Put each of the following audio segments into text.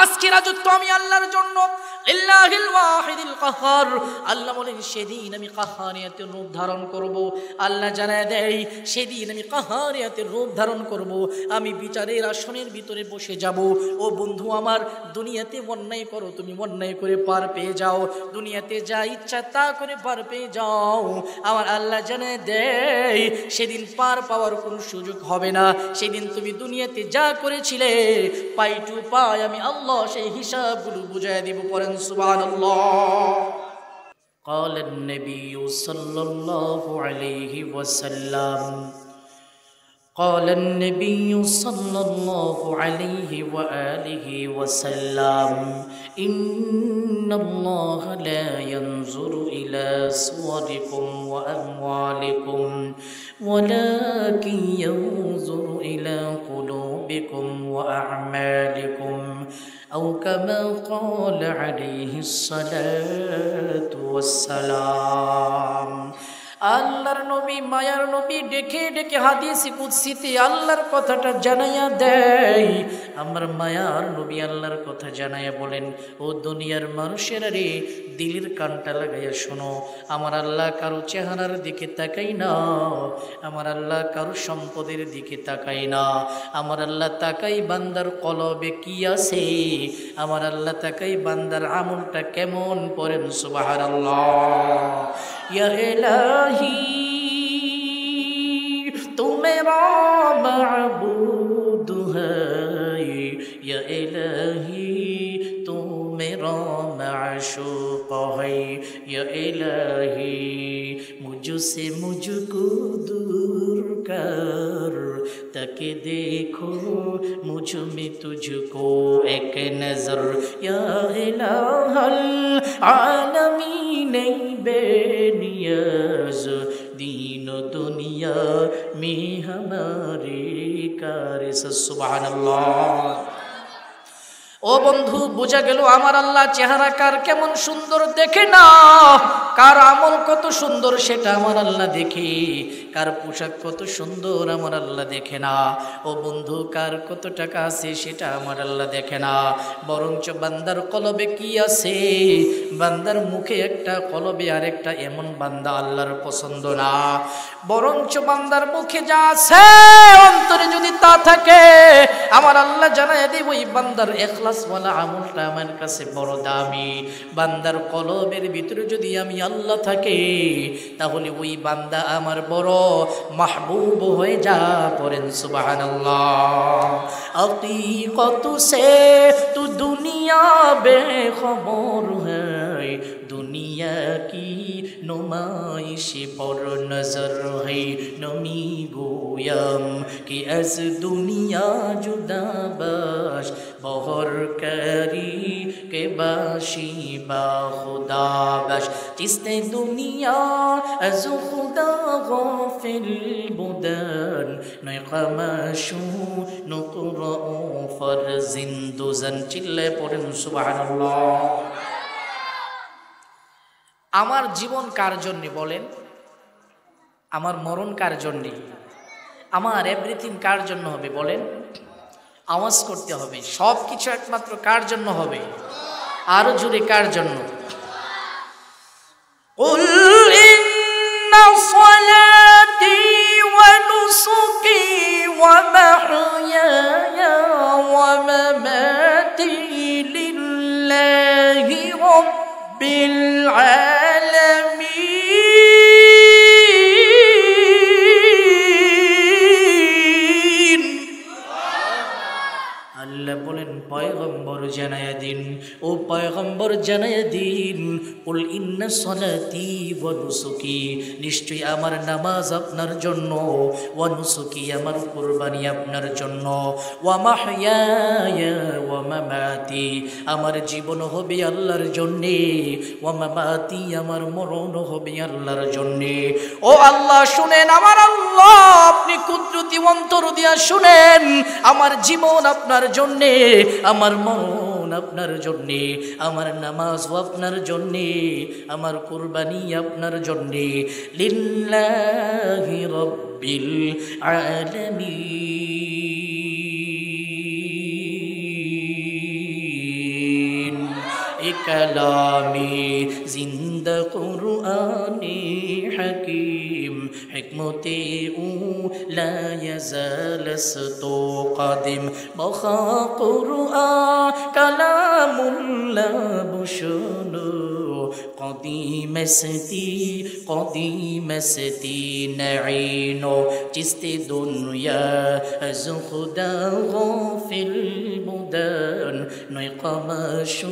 আজকে রাজত্ব আমি আল্লাহর জন্য, লিল্লাহিল ওয়াহিদিল কাহার। আল্লাহ বলেন সেদিন আমি কাহারিয়াতের রূপ ধারণ করব। আল্লাহ জানায় দেয় সেদিন আমি কাহারিয়াতের রূপ ধারণ করব, আমি বিচারের আসনের ভিতরে বসে যাব। ও বন্ধু আমার, দুনিয়াতে অন্যায় করো, তুমি অন্যায় করে পার পেয়ে যাও, দুনিয়াতে যা ইচ্ছা তা করে পার পেয়ে যাও। আমার আল্লাহ জানায় দেয় সেদিন পার পাওয়ার কোনো সুযোগ হবে না। সেদিন তুমি দুনিয়াতে যা করেছিলে পাই টু পাই আমি আল্লাহ সেই হিসাবগুলো বুঝায় দিব। পড়েন সুবহানাল্লাহ। قال النبي صلى الله عليه وسلم قال النبي صلى الله عليه وآله وسلم إن الله لا ينظر إلى صوركم وأموالكم ولكن ينظر إلى قلوبكم وأعمالكم أو كما قال عليه الصلاة والسلام। আল্লাহর নবী, মায়ার নবী ডেকে ডেকে হাদিসে কুদসিতে আল্লাহর কথাটা জানাইয়া দেয়। আমার মায়ার নবী আল্লাহর কথা জানাইয়া বলেন, ও দুনিয়ার মানুষেরা রে, দিলের কানটা লাগাইয়া শোনো, আমার আল্লাহ কারো চেহারার দিকে তাকাই না, আমার আল্লাহ কারো সম্পদের দিকে তাকাই না, আমার আল্লাহ তাকাই বান্দার কলবে কি আছে, আমার আল্লাহ তাকাই বান্দার আমলটা কেমন। পড়েন সুবহানাল্লাহ। या इलाही तू मेरा माबूद है, या इलाही तू मेरा माशूक है, या इलाही मुझसे मुझको दूर कर, ताकि देखो मुझ में तुझको एक नजर, या इलाहल आलमीन बेनियाज दीन दुनिया में हमारे कार। सुबहानाल्लाह। ও বন্ধু, বোঝা গেল আমার আল্লাহ চেহারা কার কেমন সুন্দর দেখে না, কার আমল কত সুন্দর সেটা আমার আল্লাহ দেখে, কার পোশাক কত সুন্দর আমার আল্লাহ দেখে না। ও বন্ধু, কার কত টাকা আছে সেটা আমার আল্লাহ দেখে না, বরঞ্চ বান্দার কলবে কি আছে, বান্দার মুখে একটা কলবে আরেকটা, এমন বান্দা আল্লাহর পছন্দ না। বরঞ্চ বান্দার মুখে যা আছে অন্তরে যদি তা থাকে, আমার আল্লাহ জানায় দেব ওই বান্দার ইখলাসওয়ালা আমলটা আমার কাছে বড় দামি। বান্দার কলবের ভিতরে যদি আমি আল্লাহ থাকে, তাহলে ওই বান্দা আমার বড় মাহবুব হয়ে যা। পড়েন সুবহানাল্লাহ। হकीकत से तू दुनिया बेखबर है, दुनिया की नुमाइश पर नजर है, नमी गोयम कि अज दुनिया जुदा बाश बहर करी के बाशी बा खुदा बाश, जिसने दुनिया अज खुदा गाफिल बुदन नयकमाशू नुकरा फर जिंदुजन। चिल्ले पड़ेन सुबहानाल्लाह। আমার জীবন কার জন্য বলেন? আমার মরণ কার জন্য? আমার এভরিথিং কার জন্য হবে বলেন? আওয়াজ করতে হবে, সব কিছু একমাত্র কার জন্য হবে? আরো জোরে কার জন্য? কুল ইন্না সালাতি ওয়া নুসুকি ওয়া মাহইয়ায়া ওয়া মামাতি লিল্লাহি রাব্বিল আলামিন। আল্লাহ বলেন পয়গম্বর জানায়া দিন, ও পয়গম্বর জানায়া দিন, কুল ইন্না সালাতি ওয়া নুসুকি, নিশ্চয়ই আমার নামাজ আপনার জন্য, ওয়া নুসুকি আমার কুরবানি আপনার জন্য, ওয়া মাহইয়ায়া ওয়া মামাতি আমার জীবন হবে আল্লাহর জন্য, ওয়া মামাতি আমার মরণ হবে আল্লাহর জন্য। ও আল্লাহ শুনেন, আমার আল্লাহ আপনি কুদরতি অন্তর দিয়া শুনেন, আমার জীবন আপনার জন্য, আমার মরণ আপনার জন্য, আমার নামাজ আপনার জন্য, আমার কুরবানি আপনার জন্য। লিল্লাহি রাব্বিল আলামিন। কালামি জিন্দা কুরআনে হাকিম হিকমতে ও লা ইয়াজালস্তু কাদিম বখা কুরআন কালামুল্লাহ বুশুনু কদিমস্তি নঈনো চিস্তে দুনিয়া যুখদা ফিল বুদান নয়কামাশু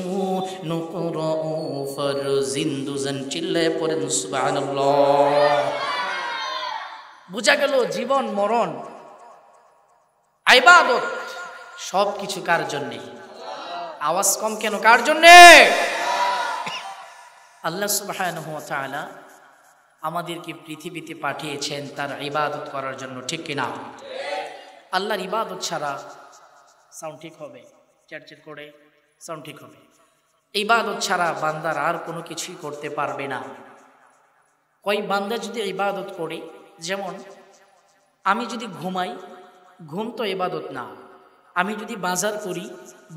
নুকরা ফারজিন্দুজান চিল্লায় পড়েন সুবহানাল্লাহ। বুঝা গেল জীবন মরণ ইবাদত সব কিছু কার জন্যে? আওয়াজ কম কেন? কার জন্যে? আল্লাহ সুবহানাহু ওয়া তাআলা আমাদেরকে পৃথিবীতে পাঠিয়েছেন তার ইবাদত করার জন্য, ঠিক কিনা? আল্লাহর ইবাদত ছাড়া সাউন্ড ঠিক হবে, চেরচের করে সাউন্ড ঠিক হবে। ইবাদত ছাড়া বান্দার আর কোনো কিছুই করতে পারবে না। কই বান্দা যদি ইবাদত করে, যেমন আমি যদি ঘুমাই, ঘুম তো ইবাদত না। আমি যদি বাজার করি,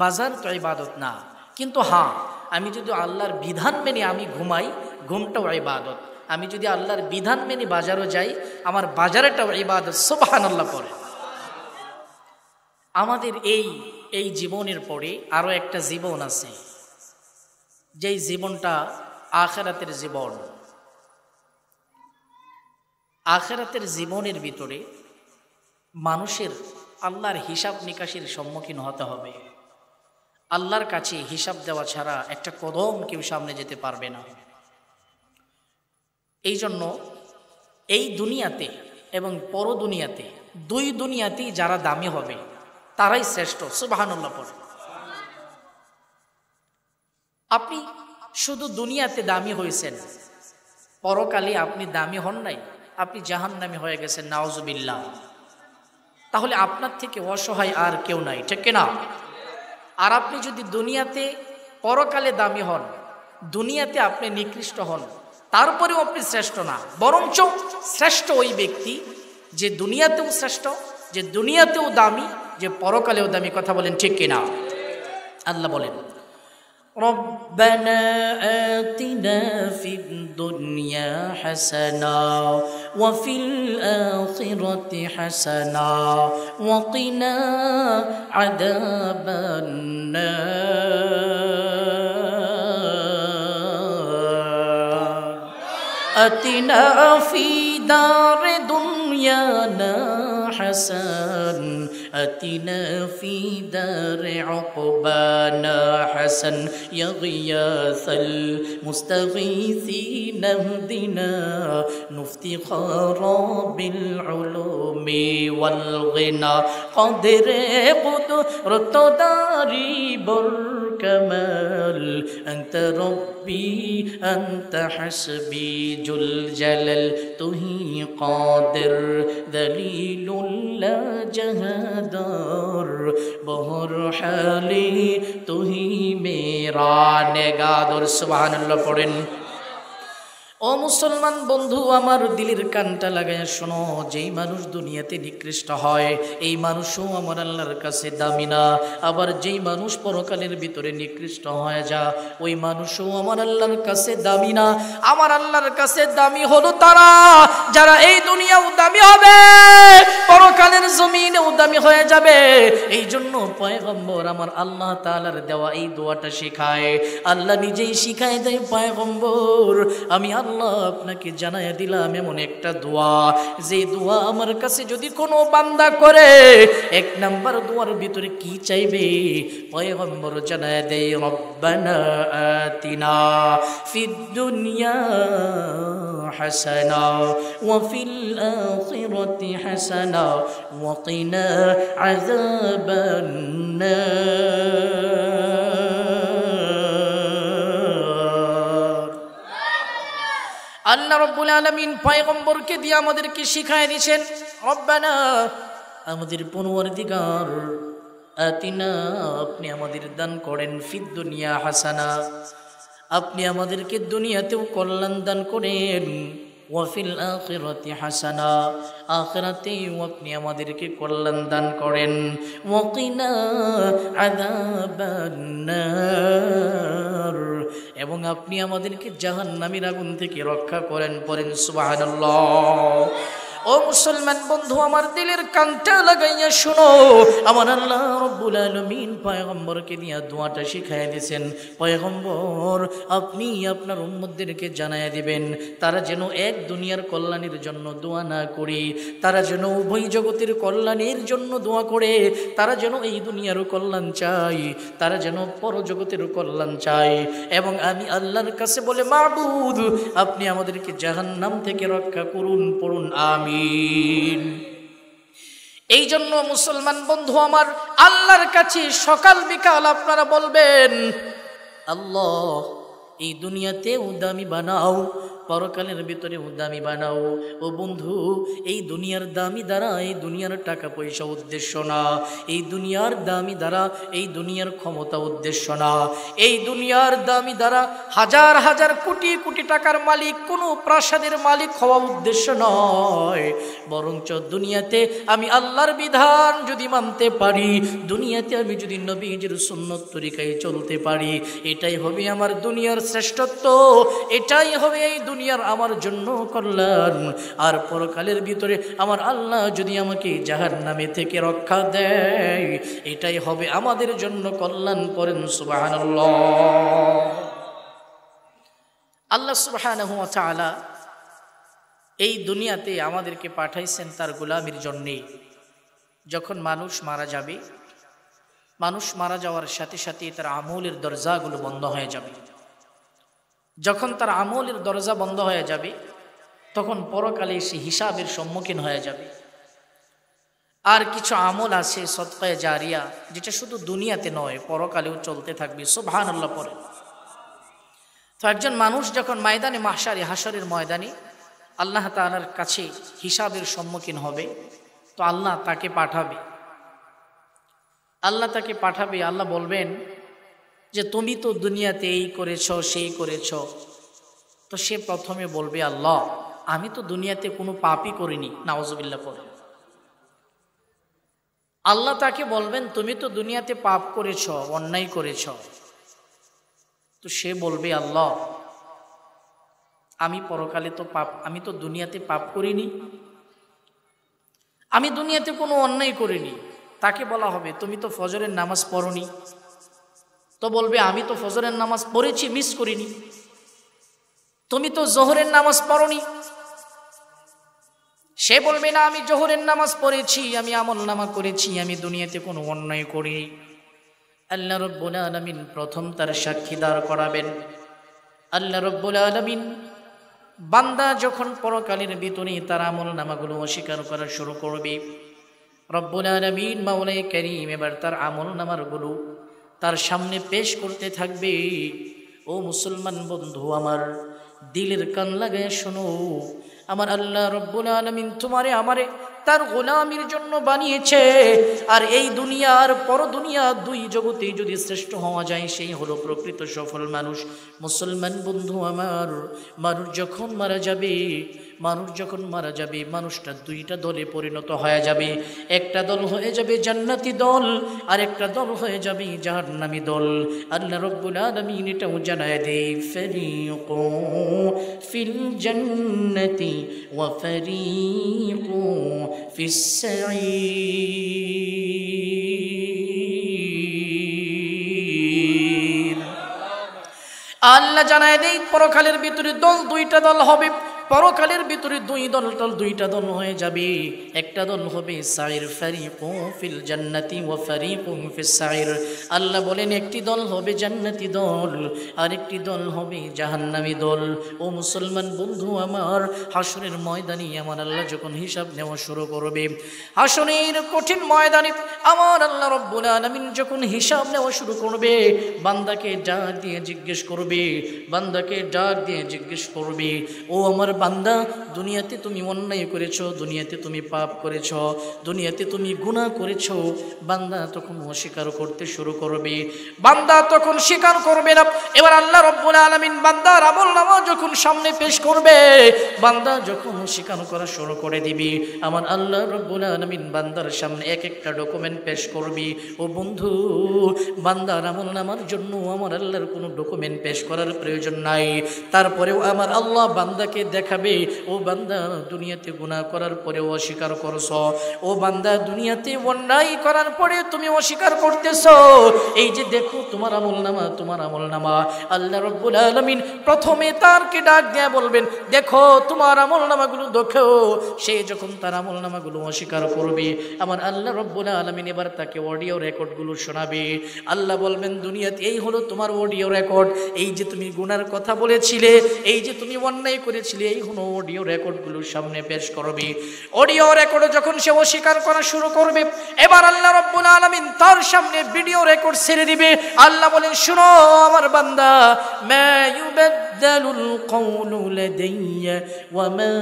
বাজার তো ইবাদত না। কিন্তু হ্যাঁ, আমি যদি আল্লাহর বিধান মেনে আমি ঘুমাই, ঘুমটাও ইবাদত। আমি যদি আল্লাহর বিধান মেনে বাজারও যাই, আমার বাজারটাও ইবাদত। সুবহানাল্লাহ পড়ে। আমাদের এই জীবনের পরে আরো একটা জীবন আছে, যেই জীবনটা আখিরাতের জীবন। আখিরাতের জীবনের ভিতরে মানুষের আল্লাহর হিসাব নিকাশের সম্মুখীন হতে হবে। আল্লাহর কাছে হিসাব দেওয়া ছাড়া একটা কদম কেউ সামনে যেতে পারবে না। এই জন্য এই দুনিয়াতে এবং পর দুনিয়াতে, দুই দুনিয়াতেই যারা দামি হবে তারাই শ্রেষ্ঠ। সুবহানাল্লাহ পড়ে। আপনি শুধু দুনিয়াতে দামি হয়েছেন, পরকালে আপনি দামি হন নাই, আপনি জাহান্নামী হয়ে গেছেন, নাউজুবিল্লাহ। তাহলে আপনার থেকে অসহায় আর কেউ নাই, ঠিক কিনা? আর আপনি যদি দুনিয়াতে পরকালে দামি হন, দুনিয়াতে আপনি নিকৃষ্ট হন, তারপরেও আপনি শ্রেষ্ঠ না, বরঞ্চ শ্রেষ্ঠ ওই ব্যক্তি যে দুনিয়াতেও শ্রেষ্ঠ, যে দুনিয়াতেও দামি, যে পরকালেও দামি। কথা বলেন ঠিক কিনা? আল্লাহ বলেন, ربنا آتنا في الدنيا حسنة وفي الآخرة حسنة وقنا عذاب النار آتنا في دار دنيانا حسن آتنا في دار عقبانا حسن يا غياث المستغيثين اهدنا نفتخارا بالعلوم والغنى قدر قدرت داري بالكمال أنت ربي أنت حسبي ذو الجلال تهي قادر ذليل لا جهدار بهر حالي تهي मेरा नेगादर सुबहानल्लाह पढ़ें। ও মুসলমান বন্ধু আমার, দিলের কানটা লাগায় শোনো, যেই মানুষ দুনিয়াতে নিকৃষ্ট হয় এই মানুষও আমার আল্লাহর কাছে দামি না। আবার যেই মানুষ পরকালের ভিতরে নিকৃষ্ট হয়ে যা, ওই মানুষও আমার আল্লাহর কাছে দামি না। আমার আল্লাহর কাছে দামি হলো তারা যারা এই দুনিয়াও দামি হবে, পরকালের জমিনেও দামি হয়ে যাবে। এই জন্য পয়গম্বর আমার আল্লাহ তাআলার দেওয়া এই দোয়াটা শেখায়, আল্লাহ নিজেই শিখায় দেয়, পয়গম্বর আমি আল্লাহ আপনাকে জানায় দিলাম এমন একটা দোয়া, যে দোয়া আমার কাছে যদি কোনো বান্দা করে, এক নাম্বার দোয়ার ভিতরে কি চাইবে পয়গম্বর জানায় দেয়, রব্বানা আতিনা ফিদ দুনিয়া হাসানা ওয়া ফিল আখিরাতি হাসানা ওয়া কিনা আযাবান নার। আল্লাহ রাব্বুল আলামিন পয়গম্বরকে দিয়ে আমাদেরকে শিখায় দিয়েছেন, রব্বানা আমাদের পরওয়ারদিগার আতিনা আপনি আমাদের দান করেন, ফিদ দুনিয়া হাসানা আপনি আমাদেরকে দুনিয়াতেও কল্যাণ দান করেন, ওয়া ফিল আখিরাতি হাসানা আখিরাতেও আপনি আমাদেরকে কল্যাণ দান করেন, ওয়া কিনা আযাবান নার এবং আপনি আমাদেরকে জাহান্নামের আগুন থেকে রক্ষা করেন। পড়েন সুবহানাল্লাহ। ও মুসলমান বন্ধু, আমার দিলের কানটা লাগাইয়া শোনো, আমার আল্লাহ রব্বুল আলামিন পয়গম্বরকে নিয়ে দোয়াটা শিখাইয়া দিয়েছেন। পয়গম্বর, আপনি আপনার উম্মতদেরকে জানাইয়া দিবেন তারা যেন এক দুনিয়ার কল্যাণের জন্য দোয়া না করে, তারা যেন উভয় জগতের কল্যাণের জন্য দোয়া করে, তারা যেন এই দুনিয়ারও কল্যাণ চাই, তারা যেন পরজগতের কল্যাণ চাই। এবং আমি আল্লাহর কাছে বলে, মাবুদ আপনি আমাদেরকে জাহান্নাম থেকে রক্ষা করুন। পড়ুন আমিন। এই জন্য মুসলমান বন্ধু আমার, আল্লাহর কাছে সকাল বিকাল আপনারা বলবেন, আল্লাহ এই দুনিয়াতে উদামি বানাও, পরকালের ভিতরে উদামি বানাও। ও বন্ধু, এই দুনিয়ার দামি দ্বারা এই দুনিয়ার টাকা পয়সা উদ্দেশ্য না, এই দুনিয়ার দামি দ্বারা এই দুনিয়ার ক্ষমতা উদ্দেশ্য না, এই দুনিয়ার দামি দ্বারা হাজার হাজার কোটি কোটি টাকার মালিক, কোনো প্রাসাদের মালিক হওয়া উদ্দেশ্য নয়। বরঞ্চ দুনিয়াতে আমি আল্লাহর বিধান যদি মানতে পারি, দুনিয়াতে আমি যদি নবীজির সুন্নত তরিকায় চলতে পারি, এটাই হবে আমার দুনিয়ার শ্রেষ্ঠত্ব, এটাই হবে এই দুনিয়ার আমার জন্য কল্যাণ। আর পরকালের ভিতরে আমার আল্লাহ যদি আমাকে জাহান্নামে থেকে রক্ষা দেয়, এটাই হবে আমাদের জন্য কল্যাণ। করেন সুবহানাল্লাহ। আল্লাহ সুবহানাহু ওয়া তাআলা এই দুনিয়াতে আমাদেরকে পাঠাইছেন তার গোলামির জন্যে। যখন মানুষ মারা যাবে, মানুষ মারা যাওয়ার সাথে সাথে তার আমলের দরজাগুলো বন্ধ হয়ে যাবে। যখন তার আমলের দরজা বন্ধ হয়ে যাবে, তখন পরকালে সে হিসাবের সম্মুখীন হয়ে যাবে। আর কিছু আমল আছে সদকায়ে জারিয়া, যেটা শুধু দুনিয়াতে নয় পরকালেও চলতে থাকবে। সুবহানাল্লাহ পড়ে। তো একজন মানুষ যখন ময়দানে মাহশারে, হাসরের ময়দানে আল্লাহ তাআলার কাছে হিসাবের সম্মুখীন হবে, তো আল্লাহ তাকে পাঠাবে। আল্লাহ বলবেন যে তুমি তো দুনিয়াতে এই করেছ সেই করেছ। তো সে প্রথমে বলবে, আল্লাহ আমি তো দুনিয়াতে কোনো পাপই করিনি। নাউজুবিল্লাহ পড়ে। আল্লাহ তাকে বলবেন, তুমি তো দুনিয়াতে পাপ করেছ, অন্যায় করেছ। তো সে বলবে, আল্লাহ আমি তো দুনিয়াতে পাপ করিনি, আমি দুনিয়াতে কোনো অন্যায় করিনি। তাকে বলা হবে, তুমি তো ফজরের নামাজ পড়নি। তো বলবে, আমি তো ফজরের নামাজ পড়েছি, মিস করিনি। তুমি তো জোহরের নামাজ পড়নি। সে বলবে, না আমি জোহরের নামাজ পড়েছি, আমি আমলনামা করেছি, আমি দুনিয়াতে কোনো অন্যায় করিনি। আল্লাহ রাব্বুল আলামিন প্রথম তার সাক্ষী দাঁড় করাবেন। আল্লাহ রাব্বুল আলামিন বান্দা যখন পরকালের ভিতরে তার আমলনামাগুলো অস্বীকার করা শুরু করবে, রব্বুল আলামিন মাওলাই কারীম এবার তার আমলনামাগুলো তার সামনে পেশ করতে থাকবে। ও মুসলমান বন্ধু আমার, দিলের কান লাগায় শোনো, আমার আল্লাহ রব্বুল আলামিন তোমারে আমারে তার গোলামির জন্য বানিয়েছে। আর এই দুনিয়া আর পর দুনিয়া দুই জগতে যদি শ্রেষ্ঠ হওয়া যায়, সেই হলো প্রকৃত সফল মানুষ। মুসলমান বন্ধু আমার, মানুষ যখন মারা যাবে মানুষটা দুইটা দলে পরিণত হয়ে যাবে। একটা দল হয়ে যাবে জান্নাতি দল, আর একটা দল হয়ে যাবে জাহান্নামী দল। আল্লাহ রাব্বুল আলামিন এটাও জানায় দেয়, ফারিকু ফিল জান্নাতি ওয়া ফারিকু ফিস সাঈর। আল্লাহ জানায় দেয়, পরকালের ভিতরে দুইটা দল হবে। পরকালের ভিতরে দুইটা দল হয়ে যাবে। একটা দল হবে সাইর, ফারিকুন ফিল জান্নাতি ওয়া ফারিকুন ফিস সাইর। আল্লাহ বলেন, একটি দল হবে জান্নাতি দল, আর একটি দল হবে জাহান্নামী দল। ও মুসলমান বন্ধু আমার, হাসরের ময়দানে আমার আল্লাহ যখন হিসাব নেওয়া শুরু করবে, হাসরের কঠিন ময়দানে আমার আল্লাহ রব্বুল আলামিন যখন হিসাব নেওয়া শুরু করবে, বান্দাকে ডাক দিয়ে জিজ্ঞেস করবে, ও আমার বান্দা দুনিয়াতে তুমি অন্যায় করেছো, দুনিয়াতে তুমি পাপ করেছো, দুনিয়াতে তুমি গুনাহ করেছো, বান্দা তখন অস্বীকার করতে শুরু করবে, বান্দা তখন স্বীকার করবে না। এবার আল্লাহ রাব্বুল আলামিন বান্দার আমলনামা যখন সামনে পেশ করবে, বান্দা যখন স্বীকার করা শুরু করে দিবে, আমার আল্লাহ রাব্বুল আলামিন বান্দার সামনে এক একটা ডকুমেন্ট পেশ করবে। ও বন্ধু, বান্দার আমলনামার জন্য আমার আল্লাহর কোনো ডকুমেন্ট পেশ করার প্রয়োজন নাই। তারপরেও আমার আল্লাহ বান্দাকে দেখাবে, ও বান্দা দুনিয়াতে গুনাহ করার পরেও অস্বীকার করছো, ও বান্দা দুনিয়াতে অন্যায় করার পরে তুমি অস্বীকার করতেছো, এই যে দেখো তোমার আমলনামা, তোমার আমলনামা। আল্লাহ রাব্বুল আলামিন প্রথমে তারকে ডাক দিয়ে বলবেন, দেখো তোমার আমলনামাগুলো দেখো। সে যখন তার আমলনামাগুলো অস্বীকার করবে, আমার আল্লাহ রাব্বুল আলামিন এবার তাকে অডিও রেকর্ডগুলো শোনাবে। আল্লাহ বলবেন, দুনিয়াতে এই হলো তোমার অডিও রেকর্ড, এই যে তুমি গুনার কথা বলেছিলে, এই যে তুমি অন্যায় করেছিলে, এই হলো অডিও রেকর্ডগুলো সামনে পেশ করবে। অডিও রেকর্ড যখন সে অস্বীকার করা শুরু করবে, এবার আল্লাহ রাব্বুল আলামিন তার সামনে ভিডিও রেকর্ড ছেড়ে দিবে। আল্লাহ বলেন, শুনো আমার বান্দা, মা ইউবাদদালুল কওলু লাদাইয়া ওয়া মা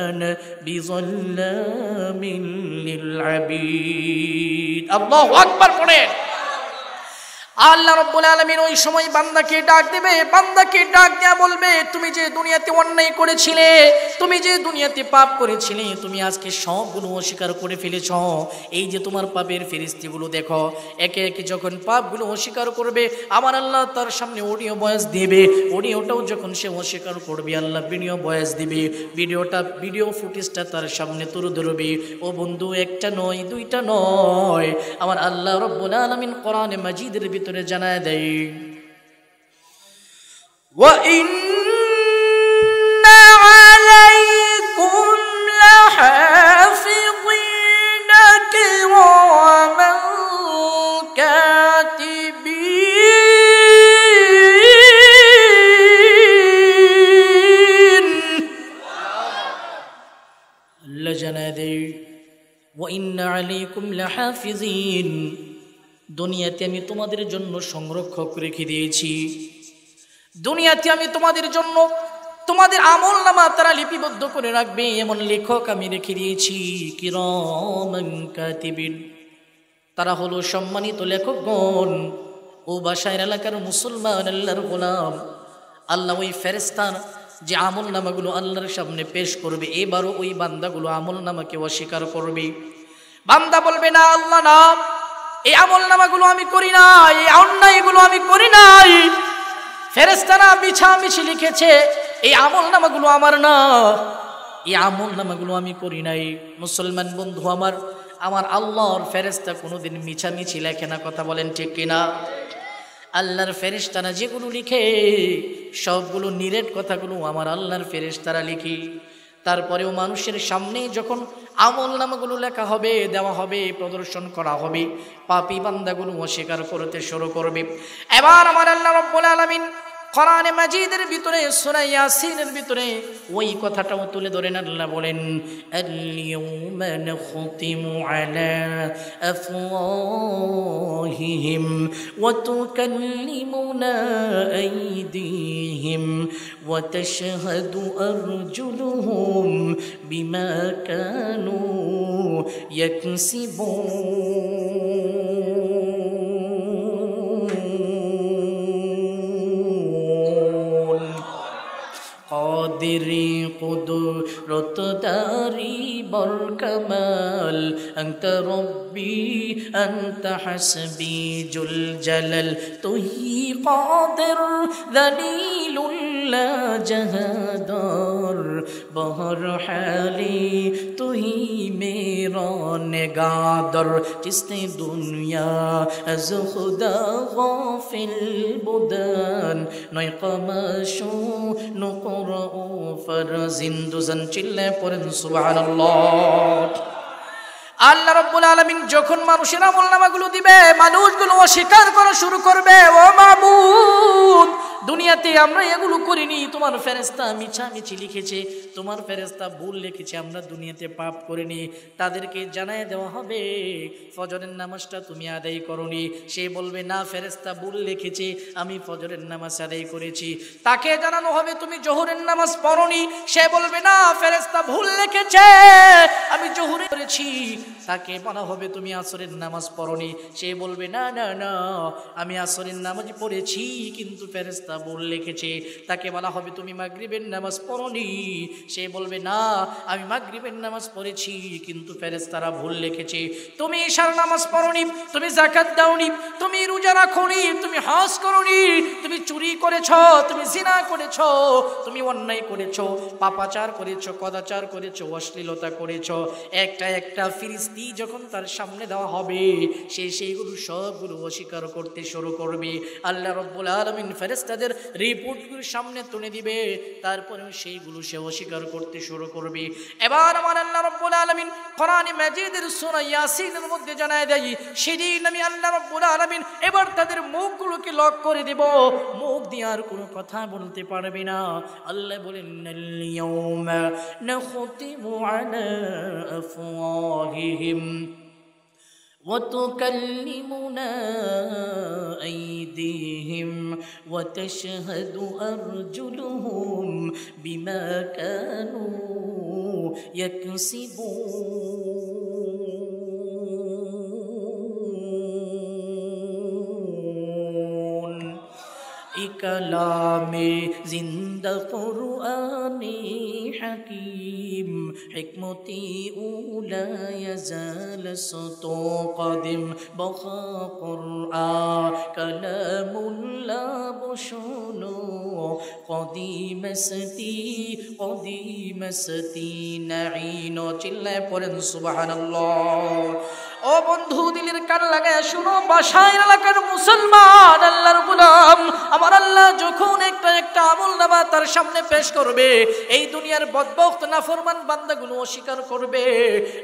আনা বিযাল্লামিন লিল আবিদ। আল্লাহু আকবার পড়েন। আল্লাহ রাব্বুল আলামিন ওই সময় বান্দাকে ডাক দেবে, বান্দাকে ডাক দেয়া বলবে, তুমি যে দুনিয়াতে অন্যায় করেছিলে, তুমি যে দুনিয়াতে পাপ করেছিলে, তুমি আজকে সবগুলো অস্বীকার করে ফেলেছ। এই যে তোমার পাপের ফেরেশতাগুলো দেখো, একে একে যখন পাপগুলো অস্বীকার করবে, আমার আল্লাহ তার সামনে অডিও ভয়েস দিবে। অডিওটাও যখন সে অস্বীকার করবে, আল্লাহ ভিডিও ভয়েস দিবে। ভিডিও ফুটেজটা তার সামনে তুলে ধরবে। ও বন্ধু, একটা নয়, দুইটা নয়, আমার আল্লাহ রাব্বুল আলামিন কোরআনে মাজিদের ভিতরে জানায় দেয়, ওয়া ইন্না আলাইকুম লাহাফিযিনা কিরামান কাতিবিন। আল্লাহ জানায় দেয়, ওয়া ইন্না আলাইকুম লাহাফিযিন, দুনিয়াতে আমি তোমাদের জন্য সংরক্ষক রেখে দিয়েছি। দুনিয়াতে আমি তোমাদের জন্য তোমাদের আমলনামা তারা লিপিবদ্ধ করে রাখবে, এমন লেখক আমি রেখে দিয়েছি। কিরামান কাতিবিন, তারা হলো সম্মানিত লেখকগণ। ও বাসায়ের এলাকার মুসলমান, আল্লাহর গোলাম, আল্লাহ ওই ফেরেশতার যে আমলনামাগুলো আল্লাহর সামনে পেশ করবে, এবারও ওই বান্দাগুলো আমলনামাকে অস্বীকার করবে। বান্দা বলবে, না আল্লাহ না, এই আমলনামাগুলো আমি করি নাই, এই অন্যায়গুলো আমি করি নাই, ফেরেশতারা মিছামিছি লিখেছে, এই আমলনামাগুলো আমার না, এই আমলনামাগুলো আমি করি নাই। মুসলমান বন্ধু আমার, আমার আল্লাহর ফেরেশতা কোনোদিন মিছামিছি লেখে না, কথা বলেন ঠিক কিনা? আল্লাহর ফেরেশতারা যেগুলো লিখে সবগুলো নিরেট কথাগুলো আমার আল্লাহর ফেরেশতারা লিখি। তারপরেও মানুষের সামনে যখন আমলনামাগুলো লেখা হবে, দেওয়া হবে, প্রদর্শন করা হবে, পাপী বান্দাগুলো অস্বীকার করতে শুরু করবে। এবার আমার আল্লাহ রাব্বুল আলামিন কোরআনে মাজিদের ভিতরে সূরা ইয়াসিনের ভিতরে ওই কথাটাও তুলে ধরেন। আল্লাহ বলেন, আল-ইয়াউমা নাখতিমু আলা আফওয়াহিহিম ওয়া তুকাল্লিমুনা আইদিহিম ওয়া তাশহাদু আরজুলুহুম বিমা কানু ইয়াকসিবুন। قادري قدرت داري بركمال أنت ربي أنت حسبي جل جلال تهي قادر ذليل لا جهدار بہر حالی تهي میرا نگادر جس نے دنیا از خدا غافل بودن نوی قماشو نقرأ فرزندزن চিল্লে পড়েন সুবহানাল্লাহ। আল্লাহ রাব্বুল আলামিন যখন মানুষের আমলনামাগুলো দিবে, মানুষগুলো অস্বীকার করা শুরু করবে। ও মাবুদ, দুনিয়াতে আমরা এগুলো করিনি, তোমার ফেরেশতা মিছামিছি লিখেছে, তোমার ফেরেশতা ভুল লিখেছে, আমরা দুনিয়াতে পাপ করিনি। তাদেরকে জানায় দেওয়া হবে ফজরের নামাজটা তুমি আদায় করনি। সে বলবে না ফেরেশতা ভুল লিখেছে, আমি ফজরের নামাজ আদায় করেছি। তাকে জানানো হবে তুমি জোহরের নামাজ পড়নি। সে বলবে না ফেরেশতা ভুল লিখেছে, আমি জোহরে করেছি। তাকে বলা হবে তুমি আসরের নামাজ পড়নি। সে বলবে না না না, আমি আসরের নামাজ পড়েছি কিন্তু ফেরেশতা ভুল লিখেছে। তাকে বলা হবে তুমি মাগরিবের নামাজ পড়নি। সে বলবে না, আমি মাগরিবের নামাজ পড়েছি কিন্তু ফেরেশতারা ভুল লিখেছে। তুমি ইশার নামাজ পড়নি, তুমি যাকাত দাওনি, তুমি রোজা রাখোনি, তুমি হজ করোনি, তুমি চুরি করেছো, তুমি জিনা করেছো, তুমি অন্যায় করেছো, পাপাচার করেছো, কদাচার করেছো, অশ্লীলতা করেছো। একটা একটা ফিরিস্তি যখন তার সামনে দেওয়া হবে, সে সেইগুলো সবগুলো অস্বীকার করতে শুরু করবে। আল্লাহ রাব্বুল আলামিন ফেরেশতাদের রিপোর্টগুলো সামনে তুলে দিবে, তারপরে সেইগুলো সে অস্বীকার করতে শুরু করবে। এবার আমার আল্লাহ রাব্বুল আলামিন কোরআনে মাজিদের সূরা ইয়াসিনের মধ্যে জানায় দেয়, সেদিন আমি আল্লাহ রাব্বুল আলামিন এবার তাদের মুখগুলোকে লক করে দেব, মুখ দিয়ে আর কোনো কথা বলতে পারবে না। আল্লাহ বলেন ইয়াউমা নাখতিমু আলা আফওয়াহিহিম وتكلمنا أيديهم وتشهد أرجلهم بما كانوا يكسبون কালামে জিন্দা কুরআনে হাকিম হিকমতি উলা ইয়াজাল সতো কদিম বখা কুরআন কালামুল্লাহ বশুনো কদিমসতি নাঈনো চিল্লায় পড়েন সুবহানাল্লাহ। ও বন্ধু দিলের কান লাগায় শুনো, বাসায় এলাকার মুসলমান আল্লাহর গোলাম, আমার আল্লাহ যখন একটা একটা আমলনামা তার সামনে পেশ করবে, এই দুনিয়ার বদবখত নাফরমান বান্দাগুলো অস্বীকার করবে।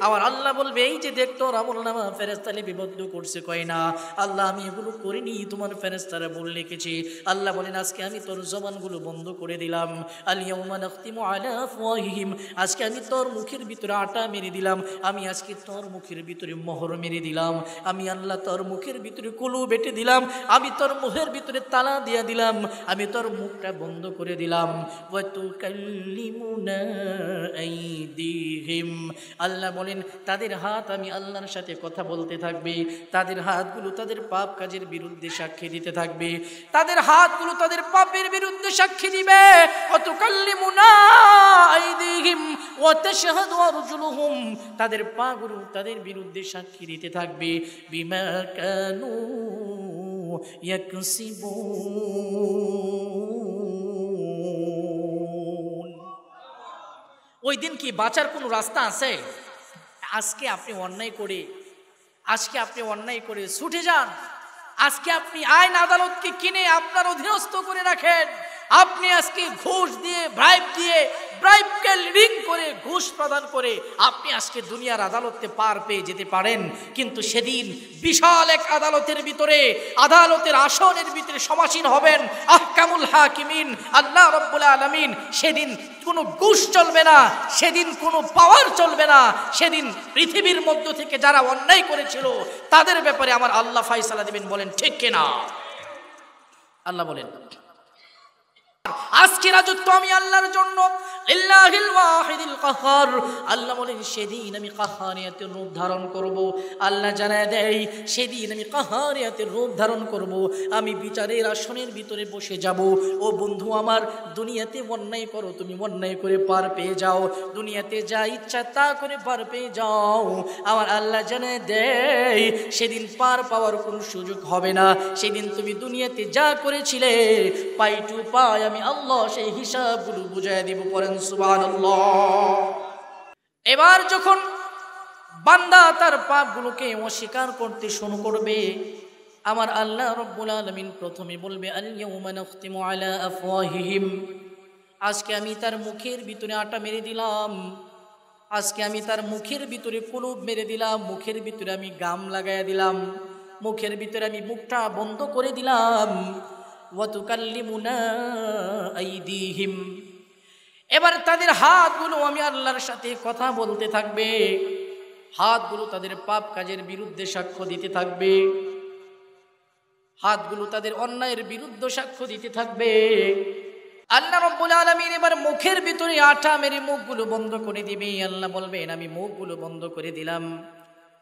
আমার আল্লাহ বলবে এই যে দেখ তোর আমলনামা ফেরেশতা লিপিবদ্ধ করছে, কয় না আল্লাহ আমি এগুলো করিনি, তোমার ফেরেশতারা ভুল লিখেছে। আল্লাহ বলেন আজকে আমি তোর জবানগুলো বন্ধ করে দিলাম। আল ইয়াউমা নাখতিমু আলা আফওয়াহিহিম, আজকে আমি তোর মুখের ভিতরে আটা মেরে দিলাম, আমি আজকে তোর মুখের ভিতরে মোহর মেরে দিলাম, আমি আল্লাহ তোর মুখের ভিতরে কুলু বেটে দিলাম, আমি তোর মুখের ভিতরে তালা দিয়ে দিলাম, আমি তোর মুখটা বন্ধ করে দিলাম। ওয়া তুকাল্লিমুনা আইদিহিম, আল্লাহ বলেন তাদের হাত আমি আল্লাহর সাথে কথা বলতে থাকবে, তাদের হাতগুলো তাদের পাপ কাজের বিরুদ্ধে সাক্ষী দিতে থাকবে, তাদের হাতগুলো তাদের পাপের বিরুদ্ধে সাক্ষী দিবে। ওয়া তুকাল্লিমুনা আইদিহিম ওয়া তাশহাদু আরজুলুহুম, তাদের পাগুলো তাদের বিরুদ্ধে সাক্ষী দিতে থাকবে। বিমা কানু ইয়াকসিবুন, ওই দিন কি বাঁচার কোনো রাস্তা আছে? আজকে আপনি অন্যায় করে ছুটে যান, আজকে আপনি আইন আদালতকে কিনে আপনার অধীনস্থ করে রাখেন, আপনি আজকে ঘুষ দিয়ে ব্রাইবকে লিডিং করে ঘুষ প্রদান করে আপনি আজকে দুনিয়ার আদালতে পার পেয়ে যেতে পারেন, কিন্তু সেদিন বিশাল এক আদালতের আসনের ভিতরে সমাসীন হবেন আহকামুল হাকিমিন আল্লাহ রাব্বুল আলামিন। সেদিন কোনো ঘুষ চলবে না, সেদিন কোনো পাওয়ার চলবে না, সেদিন পৃথিবীর মধ্য থেকে যারা অন্যায় করেছিল তাদের ব্যাপারে আমার আল্লাহ ফায়সালা দিবেন। বলেন ঠিক কিনা? আল্লাহ বলেন আজকে রাজত্ব আমি আল্লাহর জন্য, লিল্লাহিল ওয়াহিদিল কাহার। আল্লাহ বলেন সেদিন আমি কাহারিয়াতের রূপ ধারণ করব। আল্লাহ জানায় দেয় সেদিন আমি কাহারিয়াতের রূপ ধারণ করব, আমি বিচারের আসনের ভিতরে বসে যাব। ও বন্ধু আমার, দুনিয়াতে অন্যায় করো, তুমি অন্যায় করে পার পেয়ে যাও, দুনিয়াতে যা ইচ্ছা তা করে পার পেয়ে যাও। আমার আল্লাহ জানায় দেয় সেদিন পার পাওয়ার কোনো সুযোগ হবে না। সেদিন তুমি দুনিয়াতে যা করেছিলে পাই টু পাই আমি আল্লাহ সেই হিসাবগুলো বুঝায় দিব। পড়েন সুবহানাল্লাহ। এবার যখন বান্দা তার পাপগুলোকে অস্বীকার করতে শুরু করবে, আমার আল্লাহ রাব্বুল আলামিন প্রথমে বলবে আল ইয়াউমা নাখতিমু আলা আফওয়াহিহিম, আজকে আমি তার মুখের ভিতরে আটা মেরে দিলাম, আজকে আমি তার মুখের ভিতরে কুলুব মেরে দিলাম, মুখের ভিতরে আমি গাম লাগাইয়া দিলাম, মুখের ভিতরে আমি মুখটা বন্ধ করে দিলাম। ওয়া তুকাল্লিমুনা আইদিহিম, এবার তাদের হাতগুলো আমি আল্লাহর সাথে কথা বলতে থাকবে, হাতগুলো তাদের পাপ কাজের বিরুদ্ধে সাক্ষ্য দিতে থাকবে, হাতগুলো তাদের অন্যায়ের বিরুদ্ধে সাক্ষ্য দিতে থাকবে। আল্লাহ রাব্বুল আলামিন এবার মুখের ভিতরে আঠা মেরে মুখগুলো বন্ধ করে দিবে। আল্লাহ বলবেন আমি মুখগুলো বন্ধ করে দিলাম।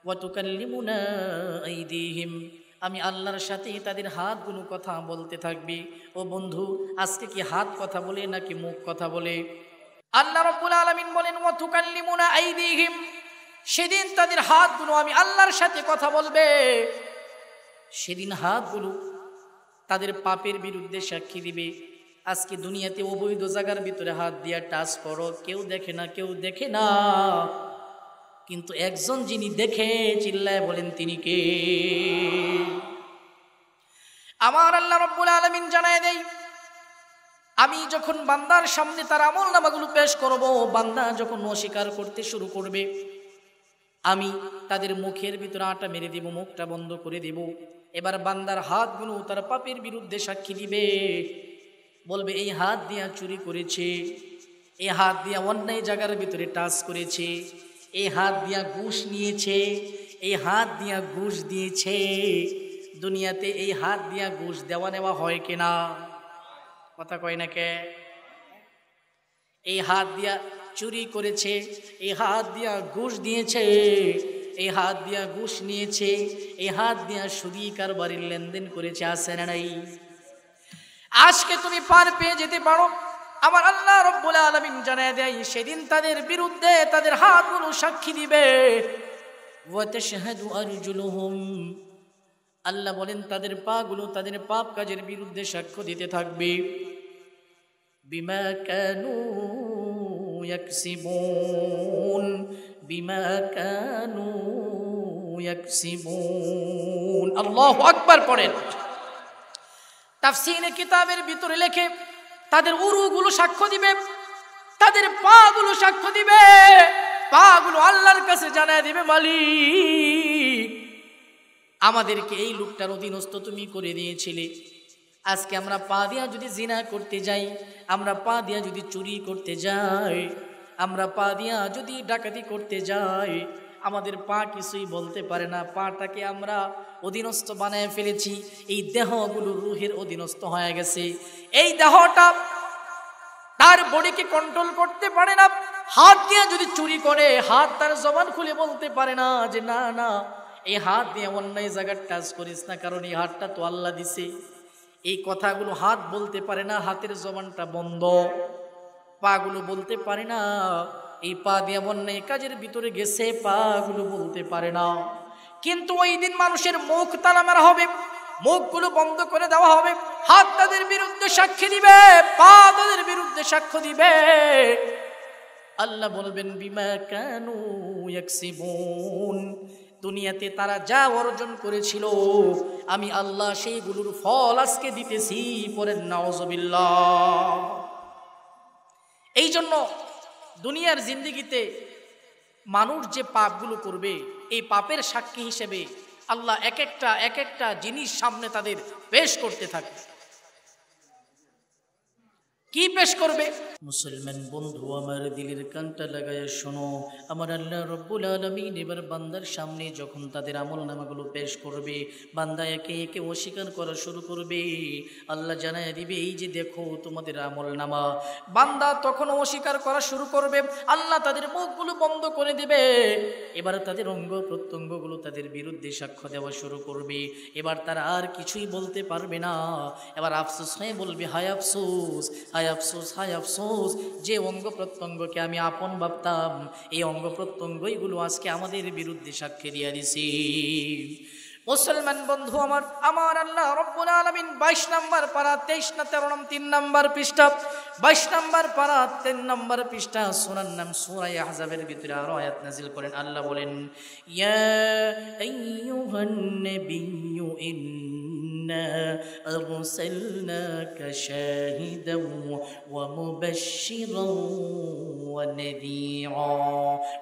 ওয়া তুকাল্লিমুনা আইদিহিম, আমি আল্লাহর সাথে তাদের হাতগুলো কথা বলতে থাকবে। ও বন্ধু, আজকে কি হাত কথা বলে নাকি মুখ কথা বলে? আল্লাহ রাব্বুল আলামিন বলেন ওয়া তুকাল্লিমুনা আইদিহিম, সেদিন তাদের হাতগুলো আমি আল্লাহর সাথে কথা বলবে। সেদিন হাতগুলো তাদের পাপের বিরুদ্ধে সাক্ষী দিবে। আজকে দুনিয়াতে অবৈধ জায়গার ভিতরে হাত দিয়া টাচ করো, কেউ দেখে না, কেউ দেখে না, কিন্তু একজন যিনি দেখে, চিল্লায় বলেন তিনি কে? আমার আল্লাহ রাব্বুল আলামিন জানায় দেই, আমি যখন বান্দার সামনে তার আমলনামাগুলো পেশ করব, বান্দা যখন অস্বীকার করতে শুরু করবে, আমি তাদের মুখের ভিতরে আটা মেরে দিব, মুখটা বন্ধ করে দিব। এবার বান্দার হাতগুলো তার পাপের বিরুদ্ধে সাক্ষী দিবে, বলবে এই হাত দিয়া চুরি করেছে, এই হাত দিয়া অন্যায় জায়গার ভিতরে টাচ করেছে, এই হাত দিয়া ঘুষ নিয়েছে, এই হাত দিয়া ঘুষ দিয়েছে। দুনিয়াতে এই হাত দিয়া ঘুষ দেওয়া নেওয়া হয় কিনা? কথা কয় না কে? এই হাত দিয়া চুরি করেছে, এই হাত দিয়া ঘুষ দিয়েছে, এই হাত দিয়া ঘুষ নিয়েছে, এই হাত দিয়া সুদী কারবারির লেনদেন করেছে, আছে না নাই? আজকে তুমি পার পেয়ে যেতে পারো। আমার আল্লাহ রাব্বুল আলামিন জানায় দেয়, সেদিন তাদের বিরুদ্ধে তাদের হাতগুলো সাক্ষী দিবে। ওয়া তাশহাদু আরজুলুহুম, আল্লাহ বলেন তাদের পাগুলো তাদের পাপ কাজের বিরুদ্ধে সাক্ষ্য দিতে থাকবে। বিমা কানু ইয়াকসিবুন, বিমা কানু ইয়াকসিবুন। আল্লাহু আকবার পড়েন। তাফসীরে কিতাবের ভিতরে লেখে তাদের উরুগুলো সাক্ষ্য দিবে, তাদের পাগুলো সাক্ষ্য দিবে, পাগুলো আল্লাহর কাছে জানায় দিবে, মালিক আমাদেরকে এই লোকটার অধীনস্থ তুমি করে দিয়েছিলে। আজকে আমরা পা দিয়া যদি জিনা করতে যাই, আমরা পা দিয়া যদি চুরি করতে যাই, আমরা পা দিয়া যদি ডাকাতি করতে যাই, আমাদের পা কিছুই বলতে পারে না। পাটাকে আমরা অধীনস্থ বানায় ফেলেছি, এই দেহগুলো রূহের অধীনস্থ হয়ে গেছে। এই দেহটা তার বডিকে কন্ট্রোল করতে পারে না। হাত দিয়ে যদি চুরি করে, হাত তার জবান খুলে বলতে পারে না যে না না এই হাত দিয়ে অন্যায় জায়গার টাচ করিস না, কারণ এই হাতটা তো আল্লাহ দিছে। এই কথাগুলো হাত বলতে পারে না, হাতের জবানটা বন্ধ। পাগুলো বলতে পারে না, এই পা দিয়ে অন্যায় কাজের ভিতরে গেছে, পাগুলো বলতে পারে না। কিন্তু ওই দিন মানুষের মুখ তালা মারা হবে, মুখগুলো বন্ধ করে দেওয়া হবে, হাত তাদের বিরুদ্ধে সাক্ষী দিবে, পা তাদের বিরুদ্ধে সাক্ষ্য দিবে। আল্লাহ বলবেন বিমা কানু ইয়াকসিবুন, দুনিয়াতে তারা যা অর্জন করেছিল আমি আল্লাহ সেইগুলোর ফল আজকে দিতেছি। পরেন নাউজুবিল্লাহ। এই জন্য দুনিয়ার জিন্দেগিতে মানুষ যে পাপগুলো করবে, এই পাপের সাক্ষী হিসেবে আল্লাহ এক একটা জিনিস সামনে তাদের পেশ করতে থাকে। কি পেশ করবে? মুসলমান বন্ধু আমার দিলের কানটা লাগায় শোনো, আমার আল্লাহ রব্বুল আলামিন এবার বান্দার সামনে যখন তাদের আমলনামাগুলো পেশ করবে, বান্দা একে একে অস্বীকার করা শুরু করবে। আল্লাহ জানায় দিবে এই যে দেখো তোমাদের আমলনামা। বান্দা তখন অস্বীকার করা শুরু করবে, আল্লাহ তাদের মুখগুলো বন্ধ করে দেবে। এবার তাদের অঙ্গ প্রত্যঙ্গগুলো তাদের বিরুদ্ধে সাক্ষ্য দেওয়া শুরু করবে। এবার তারা আর কিছুই বলতে পারবে না। এবার আফসোস হয়ে বলবে হায় আফসোস, হায় আফসোস, হায় আফসোস, যে অঙ্গ প্রত্যঙ্গকে আমি আপন ভাবতাম, এই অঙ্গ প্রত্যঙ্গগুলো আজকে আমাদের বিরুদ্ধে সাক্ষী দিয়া দিছি। মুসলমান বন্ধু আমার, আমার আল্লাহ রব্বুল আলামিন 22 নম্বর পারা 23 না 13 নম্বর 3 নম্বর পৃষ্ঠা, 22 নম্বর পারা 3 নম্বর পৃষ্ঠা, সূরার নাম সূরা আহজাবের ভিতরে আরো আয়াত নাযিল করেন। আল্লাহ বলেন ইয়া আইয়ুহান নাবিয়্যু ইন্না আরসালনাকা শাহিদান ওয়া মুবাশশিরান ওয়া নাযীরা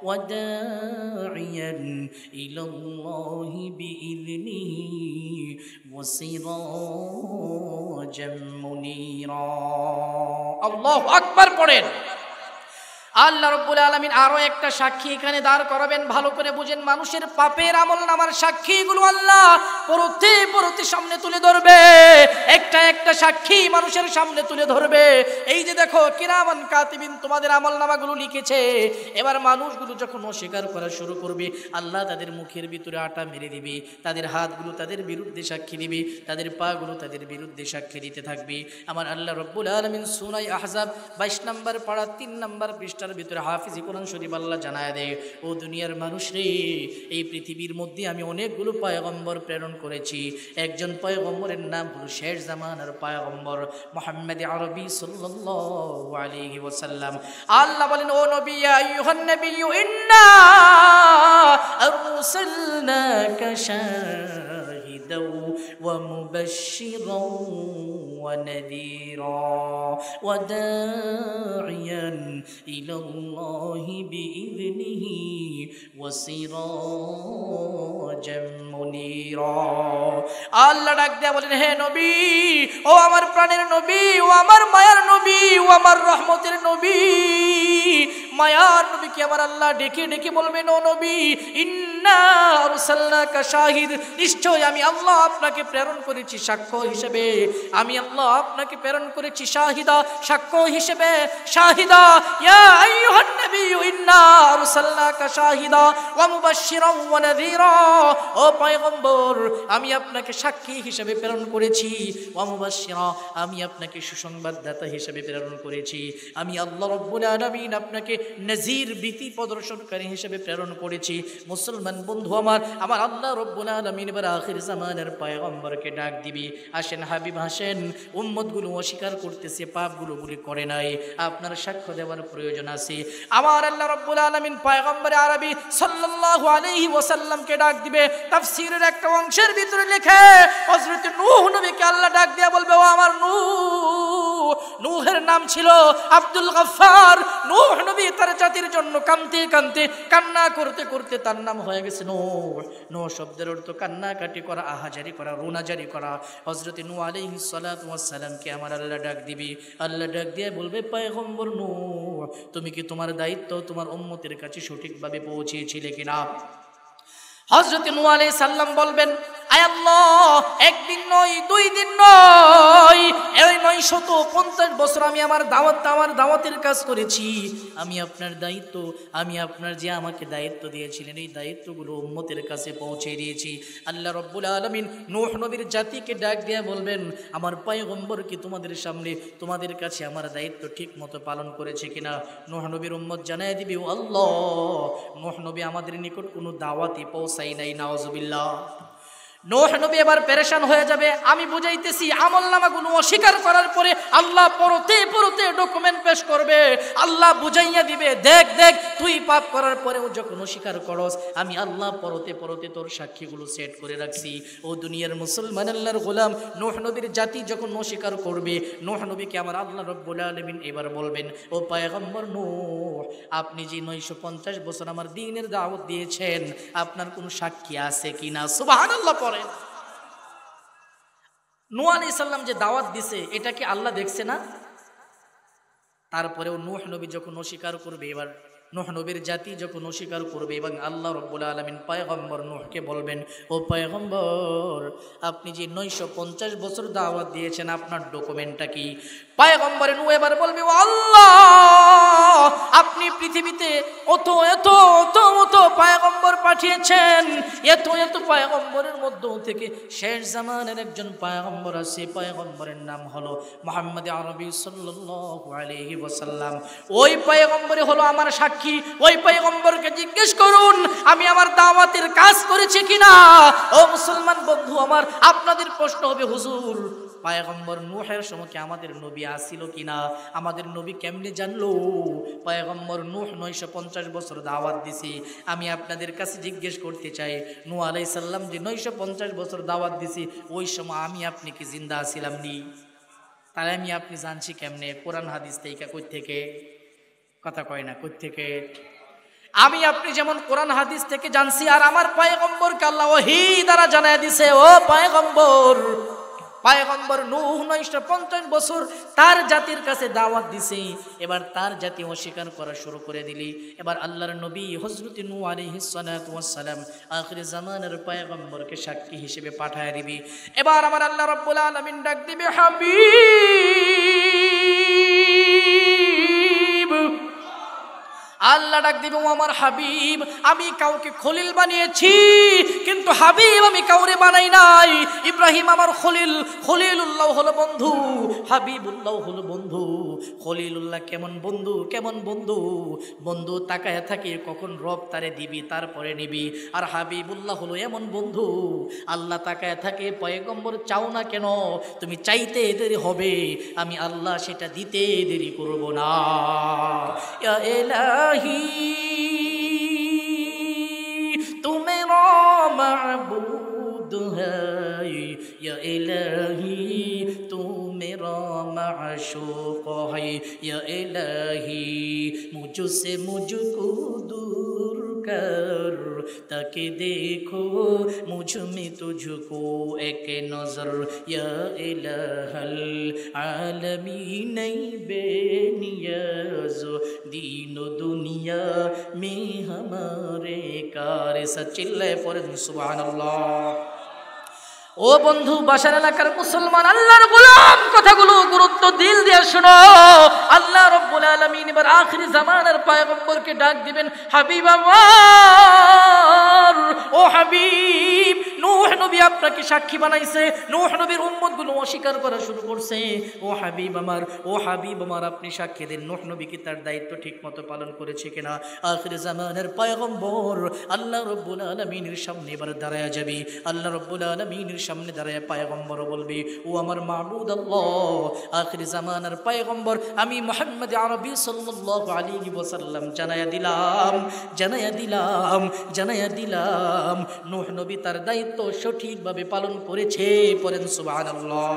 ওয়া দাঈয়ান ইলাল্লাহি বিইذনিহি ওয়া সিরাজান মুনীরা। আল্লাহু আকবার পড়েন। আল্লাহ রাব্বুল আলামিন আরো একটা সাক্ষী এখানে দাঁড় করাবেন, ভালো করে বুঝেন। মানুষের পাপের আমলনামার সাক্ষীগুলো আল্লাহ পরতে সামনে তুলে ধরবে, একটা একটা সাক্ষী মানুষের সামনে তুলে ধরবে। এই যে দেখো কিরামান কাতিবিন তোমাদের আমলনামাগুলো লিখেছে। এবার মানুষগুলো যখন অস্বীকার করা শুরু করবে, আল্লাহ তাদের মুখের ভিতরে আটা মেরে দিবে, তাদের হাতগুলো তাদের বিরুদ্ধে সাক্ষী দিবে, তাদের পাগুলো তাদের বিরুদ্ধে সাক্ষী দিতে থাকবে। আমার আল্লাহ রাব্বুল আলামিন সূরা আহজাব 22 নম্বর পারা 3 নম্বর পৃষ্ঠার ভিতরে হাফিজ কোরআন শরীফ আল্লাহ জানায় দেয়, ও দুনিয়ার মানুষ রে, এই পৃথিবীর মধ্যে আমি অনেকগুলো পয়গম্বর প্রেরণ করেছি। একজন পয়গম্বরের নাম হলো শেষ জামানার পয়গম্বর মুহাম্মদ আরবি সাল্লাল্লাহু আলাইহি ওয়াসাল্লাম। আল্লাহ বলেন, ও নবী, ইয়া আইয়ুহান নাবিয়্যু ইন্না আরসালনাকা শাহিদাও ওয়া মুবাশশিরাও ওয়া নাযীরা ওয়া দা'iয়ান ইলাল্লাহি বিইذনিহি ওয়া সিরাজাম মুনীরা। আল্লাহ ডাক দেয়া বলেন, হে নবী, ও আমার প্রাণের নবী, ও আমার মায়ার নবী, ও আমার রহমতের নবী, মায়ার নবীকে আমার আল্লাহ ডেকে ডেকে বলবেন, ও নবী, ইন্না আরসালনাকা শাহিদ, নিশ্চয় আমি আল্লাহ আপনাকে প্রেরণ করেছি সাক্ষ্য হিসেবে। আমি আল্লাহ আপনাকে প্রেরণ করেছি শাহিদা, সাক্ষ্য হিসেবে। শাহিদা, ইয়া আইয়ুহান নাবিয়্যু ইন্না আরসালনাকা শাহিদা ওয়া মুবাশশিরাও ওয়া নাযীরা, ও পয়গম্বর, আমি আপনাকে সাক্ষী হিসেবে প্রেরণ করেছি। ওয়া মুবাশশিরা, আমি আপনাকে সুসংবাদদাতা হিসেবে প্রেরণ করেছি। আমি আল্লাহ রাব্বুল আলামিন আপনাকে নজির, ভীতি প্রদর্শনকারী হিসেবে প্রেরণ করেছি। মুসলমান বন্ধু আমার আল্লাহ রাব্বুল আলামিন এবার আখির জামানের পয়গম্বরকে ডাক দিবি, আসেন হাবিব আসেন। উম্মতগুলো অস্বীকার করতেছে, পাপগুলো গুলি করে নাই, আপনার সাক্ষ্য দেওয়ার প্রয়োজন আছে। আমার আল্লাহ রাব্বুল আলামিন পয়গম্বর আরবি সাল্লাল্লাহু আলাইহি ওয়াসাল্লামকে ডাক দিবে। তাফসীরের একটা অংশের ভিতরে লেখে, হযরত নূহ নবীকে আল্লাহ ডাক দিয়া বলবে, ও আমার নূহের নাম ছিল আব্দুল গফফার। নূহ নবী তার জাতির জন্য কাঁদতে কাঁদতে, কান্না করতে করতে তার নাম হয়ে গেছে নূহ। নূহ শব্দের অর্থ কান্নাকাটি করা, আহাজারি করা, রুনাজারি করা। হযরত নূহ আলাইহিস সালাতু ওয়াস সালামকে আমার আল্লাহ ডাক দিবি। আল্লাহ ডাক দিয়ে বলবে, পয়গম্বর নূহ, তুমি কি তোমার দায়িত্ব তোমার উম্মতের কাছে সঠিকভাবে পৌঁছিয়েছিলে কিনা? হযরত নূহ আলাইহিস সালাম বলবেন, আয় আল্লাহ, একদিন নয়, 2 দিন নয়, এই 950 বছর আমি আমার দাওয়াতের কাজ করেছি। আমি আপনার দায়িত্ব, আমি আপনার যে আমাকে দায়িত্ব দিয়েছিলেন, এই দায়িত্বগুলো উম্মতের কাছে পৌঁছে দিয়েছি। আল্লাহ রাব্বুল আলামিন নূহ নবীর জাতিকে ডাক দিয়ে বলবেন, আমার পয়গম্বর কি তোমাদের সামনে, তোমাদের কাছে আমার দায়িত্ব ঠিক মতো পালন করেছে কিনা? নূহ নবীর উম্মত জানায় দিবি, ও আল্লাহ, নূহ নবী আমাদের নিকট কোনো দাওয়াতই পৌঁছাই নাই। নাউজুবিল্লাহ। নূহ নবী এবার পেরেশান হয়ে যাবে। আমি বুঝাইতেছি, আমলনামাগুলো অস্বীকার করার পরে আল্লাহ পরতে ডকুমেন্ট পেশ করবে। আল্লাহ বুঝাইয়া দিবে, দেখ দেখ, তুই পাপ করার পরেও যখন অস্বীকার করস, আমি আল্লাহ পরতে তোর সাক্ষীগুলো সেট করে রাখছি। ও দুনিয়ার মুসলমান আল্লাহর গোলাম, নূহ নবীর জাতি যখন অস্বীকার করবে, নূহ নবীকে আমার আল্লাহ রাব্বুল আলামিন এবার বলবেন, ও পয়গম্বর নূহ, আপনি যে 950 বছর আমার দ্বীনের দাওয়াত দিয়েছেন, আপনার কোনো সাক্ষী আছে কিনা? সুবহানাল্লাহ। নূহ আলাইহিস সালাম যে দাওয়াত দিছে, এটা কি আল্লাহ দেখছে না? তারপরেও নূহ নবী যখন অস্বীকার করবে, এবার নূহ নবীর জাতি যখন অস্বীকার করবে, এবং আল্লাহ রাব্বুল আলামিন পয়গম্বর নূহকে বলবেন, ও পয়গম্বর, আপনি যে 950 বছর দাওয়াত দিয়েছেন, আপনার ডকুমেন্টটা কি? পয়গম্বর নূহ এবার বলবে, ও আল্লাহ, আপনি পৃথিবীতে অত পয়গম্বর পাঠিয়েছেন, এত পয়গম্বরের মধ্য থেকে শেষ জামানের একজন পয়গম্বর আছে, পয়গম্বরের নাম হলো মুহাম্মদ আরবি সাল্লাল্লাহু আলাইহি ওয়াসাল্লাম। ওই পয়গম্বরই হলো আমার সাক্ষী। ওই পয়গম্বরকে জিজ্ঞেস করুন আমি আমার দাওয়াতের কাজ করেছি কিনা। ও মুসলমান বন্ধু আমার, আপনাদের প্রশ্ন হবে, হুজুর, পয়গম্বর নূহের সময় কি আমাদের নবী আসিল কিনা? আমাদের নবী কেমনে জানলো? পয়গম্বর নূহ 950 বছর দাওয়াত দিছে। আমি আপনাদের কাছে জিজ্ঞেস করতে চাই, নূহ আলাইহিস সালাম যে 950 বছর দাওয়াত দিছে, ওই সময় আমি আপনি কি জিন্দা ছিলাম নি? তাহলে আমি আপনি জানছি কেমনে? কোরআন হাদিস থেকে। কই থেকে? কথা কয় না, কই থেকে? আমি আপনি যেমন কোরআন হাদিস থেকে জানছি, আর আমার পয়গম্বরকে আল্লাহ ওহী দ্বারা জানায় দিছে, ও পয়গম্বর, পয়গম্বর নূহ 950 বছর তার জাতির কাছে দাওয়াত দিছে, এবার তার জাতি অস্বীকার করা শুরু করে দিলি। এবার আল্লাহর নবী হযরত নূহ আলাইহিস সালাতু ওয়াস সালাম আখির জামানের পয়গম্বরকে সাক্ষী হিসেবে পাঠায় দিবি। এবার আমার আল্লাহ রাব্বুল আলামিন ডাক দিবে, হাবিব। আল্লাহ ডাক দিবে, ও আমার হাবিব, আমি কাউকে খলিল বানিয়েছি, কিন্তু হাবিব আমি কাউরে বানাই নাই। ইব্রাহিম আমার খলিল, খলিলুল্লাহ হলো বন্ধু, হাবিবুল্লাহ হলো বন্ধু। খলিলুল্লাহ কেমন বন্ধু, কেমন বন্ধু, বন্ধু তাকায় থাকে কখন রব তারে দিবি তারপরে নিবি। আর হাবিবুল্লাহ হলো এমন বন্ধু, আল্লাহ তাকায় থাকে, পয়গম্বর চাও না কেন, তুমি চাইতে দেরি হবে, আমি আল্লাহ সেটা দিতে দেরি করব না। ইয়া ইলাহি তু মেরা মাবুদ হ্যায়, ইয়া ইলাহি তু মেরা মাশূক হ্যায়, ইয়া ইলাহি মুঝসে মুঝকো दूर कर, ताकि देखो मुझ में तुझको एक नजर, या इलाहल आलमीन बेनियाज, दीनो दुनिया में हमारे कार। सचिल्लाए पढ़ें सुबहानाल्लाह। ও বন্ধু, বাসার এলাকার মুসলমান আল্লাহর গোলাম, কথাগুলো গুরুত্ব দিল দিয়ে শোনো। আল্লাহ রাব্বুল আলামিন এবার আখিরি জামানার পয়গম্বরকে ডাক দিবেন, হাবিব আমার, ও হাবিব, নূহ নবী আপনাকে সাক্ষী বানাইছে, নূহ নবীর উম্মতগুলো অস্বীকার করা শুরু করছে। ও হাবিব আমার, ও হাবিব আমার, আপনি সাক্ষী দিন নূহ নবী কি তার দায়িত্ব ঠিকমতো পালন করেছে কিনা। আখিরি জামানার পয়গম্বর আল্লাহ রাব্বুল আলামিনের সামনে এবার দাঁড়ায়া যাবে। আল্লাহ রাব্বুল আলামিনের সামনে দাঁড়ায় পয়গম্বর বলবি, ও আমার মাবুদ আল্লাহ, আখিরি জামানার পয়গম্বর আমি মুহাম্মদ আরবি সাল্লাল্লাহু আলাইহি ওয়াসাল্লাম জানায়া দিলাম, জানায়া দিলাম, জানায়া দিলাম, নূহ নবী তার দায়িত্ব সঠিকভাবে পালন করেছে। পড়েন সুবহানাল্লাহ।